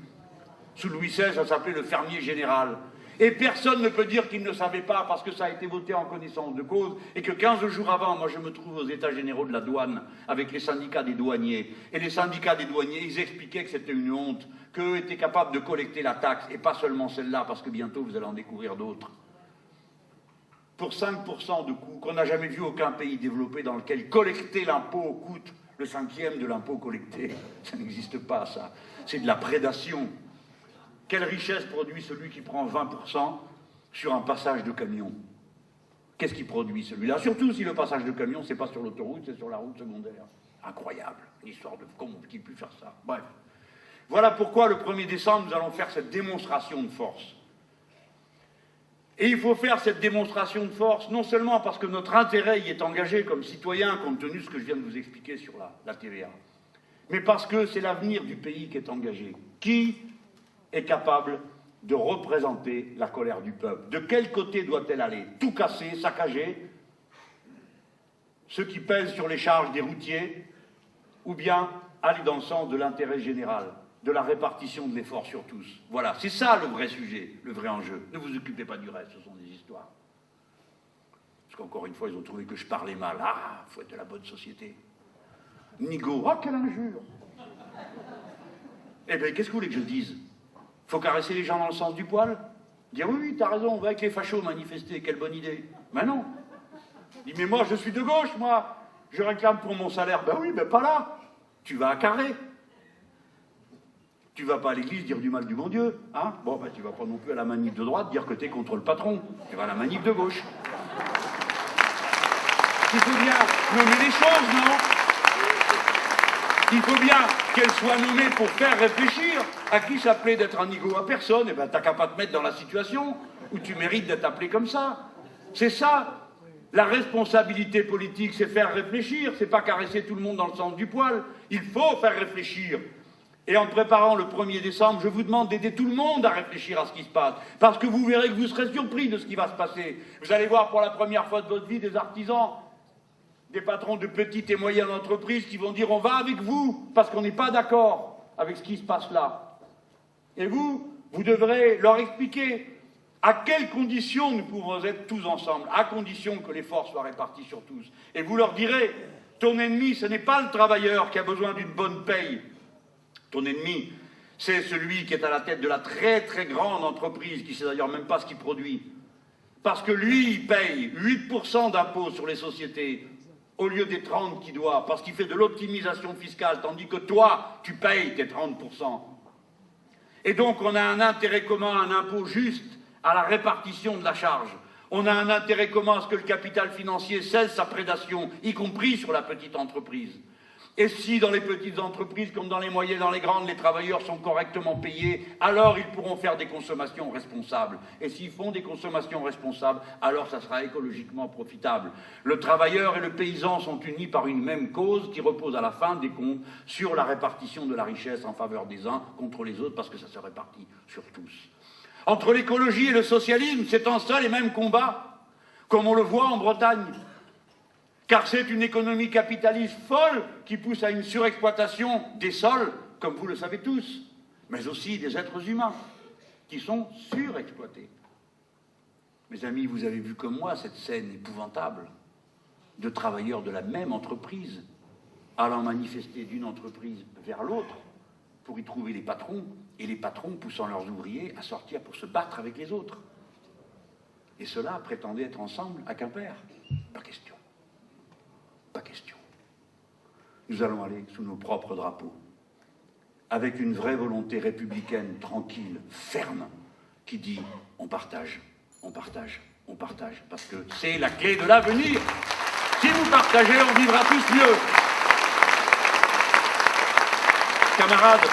Speaker 1: Sous Louis XVI, ça s'appelait le fermier général. Et personne ne peut dire qu'il ne savait pas parce que ça a été voté en connaissance de cause et que 15 jours avant, moi je me trouve aux états généraux de la douane avec les syndicats des douaniers. Et les syndicats des douaniers, ils expliquaient que c'était une honte, qu'eux étaient capables de collecter la taxe et pas seulement celle-là parce que bientôt vous allez en découvrir d'autres. Pour 5% de coût qu'on n'a jamais vu aucun pays développé dans lequel collecter l'impôt coûte le 1/5 de l'impôt collecté. Ça n'existe pas, ça. C'est de la prédation. Quelle richesse produit celui qui prend 20% sur un passage de camion? Qu'est-ce qu'il produit, celui-là? Surtout si le passage de camion, c'est pas sur l'autoroute, c'est sur la route secondaire. Incroyable. Une histoire de con, qui peut faire ça? Bref. Voilà pourquoi le 1er décembre, nous allons faire cette démonstration de force. Et il faut faire cette démonstration de force, non seulement parce que notre intérêt y est engagé comme citoyen, compte tenu de ce que je viens de vous expliquer sur la TVA, mais parce que c'est l'avenir du pays qui est engagé. Qui est capable de représenter la colère du peuple? De quel côté doit-elle aller? Tout casser, saccager, ceux qui pèsent sur les charges des routiers, ou bien aller dans le sens de l'intérêt général, de la répartition de l'effort sur tous? Voilà, c'est ça le vrai sujet, le vrai enjeu. Ne vous occupez pas du reste, ce sont des histoires. Parce qu'encore une fois, ils ont trouvé que je parlais mal. Ah, il faut être de la bonne société. Nigaud, ah, quelle injure! Eh bien, qu'est-ce que vous voulez que je dise? Faut caresser les gens dans le sens du poil? Dire oui, t'as raison, on va avec les fachos manifester, quelle bonne idée. Ben non. Il dit, mais moi, je suis de gauche, moi. Je réclame pour mon salaire. Ben oui, ben pas là. Tu vas à Carré. Tu vas pas à l'église dire du mal du bon Dieu, hein? Bon, ben tu vas pas non plus à la manif de droite dire que t'es contre le patron. Tu vas à la manif de gauche. Il faut bien nommer les choses, non? Il faut bien qu'elles soient nommées pour faire réfléchir. À qui ça plaît d'être un nigaud? À personne. Eh ben, t'as qu'à pas te mettre dans la situation où tu mérites d'être appelé comme ça. C'est ça. La responsabilité politique, c'est faire réfléchir. C'est pas caresser tout le monde dans le sens du poil. Il faut faire réfléchir. Et en préparant le 1er décembre, je vous demande d'aider tout le monde à réfléchir à ce qui se passe. Parce que vous verrez que vous serez surpris de ce qui va se passer. Vous allez voir pour la première fois de votre vie des artisans, des patrons de petites et moyennes entreprises qui vont dire on va avec vous parce qu'on n'est pas d'accord avec ce qui se passe là. Et vous devrez leur expliquer à quelles conditions nous pouvons être tous ensemble, à condition que l'effort soit réparti sur tous. Et vous leur direz, ton ennemi, ce n'est pas le travailleur qui a besoin d'une bonne paye. Ton ennemi, c'est celui qui est à la tête de la très très grande entreprise, qui ne sait d'ailleurs même pas ce qu'il produit. Parce que lui, il paye 8% d'impôts sur les sociétés, au lieu des 30 qu'il doit, parce qu'il fait de l'optimisation fiscale, tandis que toi, tu payes tes 30%. Et donc, on a un intérêt commun, un impôt juste à la répartition de la charge. On a un intérêt commun à ce que le capital financier cesse sa prédation, y compris sur la petite entreprise. Et si dans les petites entreprises, comme dans les moyennes, dans les grandes, les travailleurs sont correctement payés, alors ils pourront faire des consommations responsables. Et s'ils font des consommations responsables, alors ça sera écologiquement profitable. Le travailleur et le paysan sont unis par une même cause qui repose à la fin des comptes sur la répartition de la richesse en faveur des uns contre les autres, parce que ça se répartit sur tous. Entre l'écologie et le socialisme, c'est un seul et même combat, comme on le voit en Bretagne. Car c'est une économie capitaliste folle qui pousse à une surexploitation des sols, comme vous le savez tous, mais aussi des êtres humains qui sont surexploités. Mes amis, vous avez vu comme moi cette scène épouvantable de travailleurs de la même entreprise allant manifester d'une entreprise vers l'autre pour y trouver les patrons, et les patrons poussant leurs ouvriers à sortir pour se battre avec les autres. Et ceux-là prétendaient être ensemble à Quimper. Pas question. Pas question. Nous allons aller sous nos propres drapeaux, avec une vraie volonté républicaine, tranquille, ferme, qui dit on partage, on partage, on partage, parce que c'est la clé de l'avenir. Si vous partagez, on vivra tous mieux. Camarades,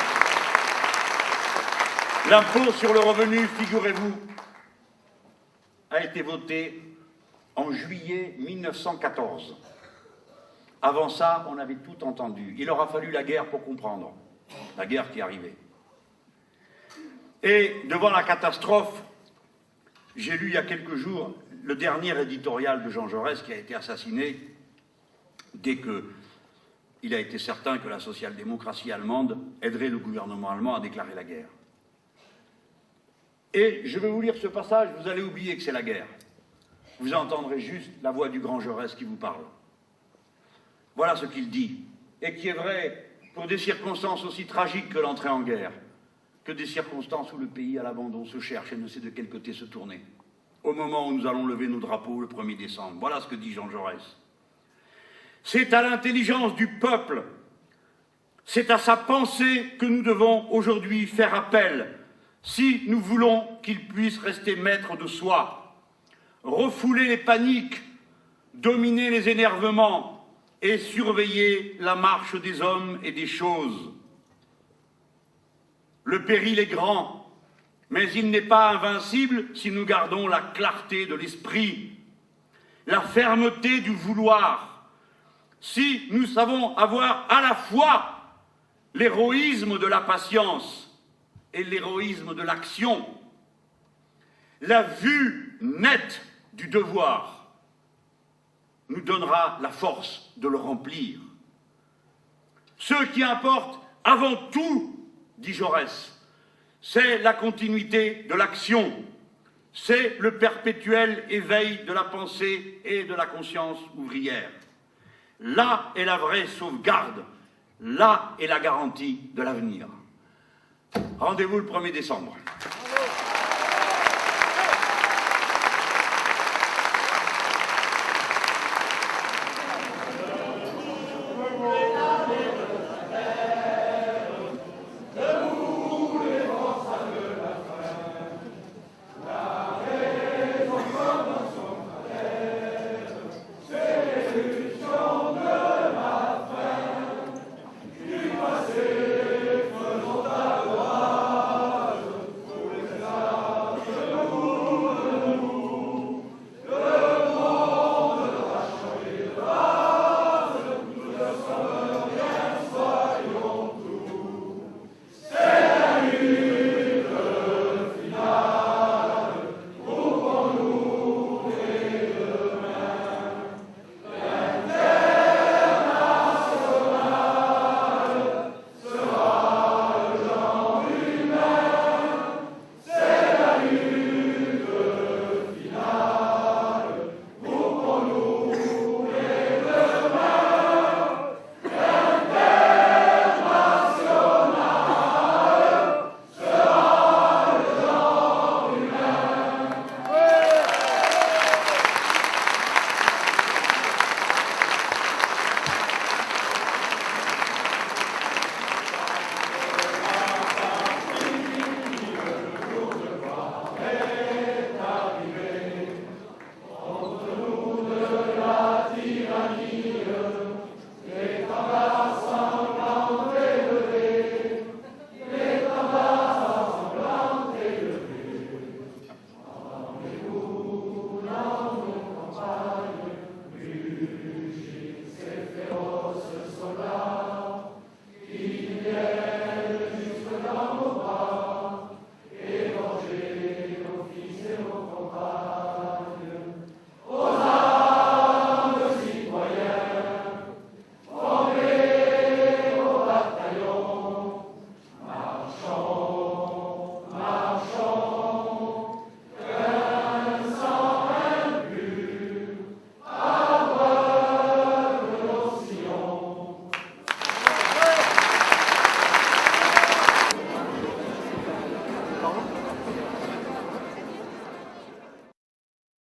Speaker 1: l'impôt sur le revenu, figurez-vous, a été voté en juillet 1914. Avant ça, on avait tout entendu. Il aura fallu la guerre pour comprendre. La guerre qui arrivait. Et devant la catastrophe, j'ai lu il y a quelques jours le dernier éditorial de Jean Jaurès qui a été assassiné dès qu'il a été certain que la social-démocratie allemande aiderait le gouvernement allemand à déclarer la guerre. Et je vais vous lire ce passage, vous allez oublier que c'est la guerre. Vous entendrez juste la voix du grand Jaurès qui vous parle. Voilà ce qu'il dit, et qui est vrai pour des circonstances aussi tragiques que l'entrée en guerre, que des circonstances où le pays à l'abandon se cherche et ne sait de quel côté se tourner. Au moment où nous allons lever nos drapeaux le 1er décembre, voilà ce que dit Jean Jaurès. C'est à l'intelligence du peuple, c'est à sa pensée que nous devons aujourd'hui faire appel, si nous voulons qu'il puisse rester maître de soi, refouler les paniques, dominer les énervements, et surveiller la marche des hommes et des choses. Le péril est grand, mais il n'est pas invincible si nous gardons la clarté de l'esprit, la fermeté du vouloir, si nous savons avoir à la fois l'héroïsme de la patience et l'héroïsme de l'action, la vue nette du devoir nous donnera la force de le remplir. Ce qui importe avant tout, dit Jaurès, c'est la continuité de l'action, c'est le perpétuel éveil de la pensée et de la conscience ouvrière. Là est la vraie sauvegarde, là est la garantie de l'avenir. Rendez-vous le 1er décembre. Bravo.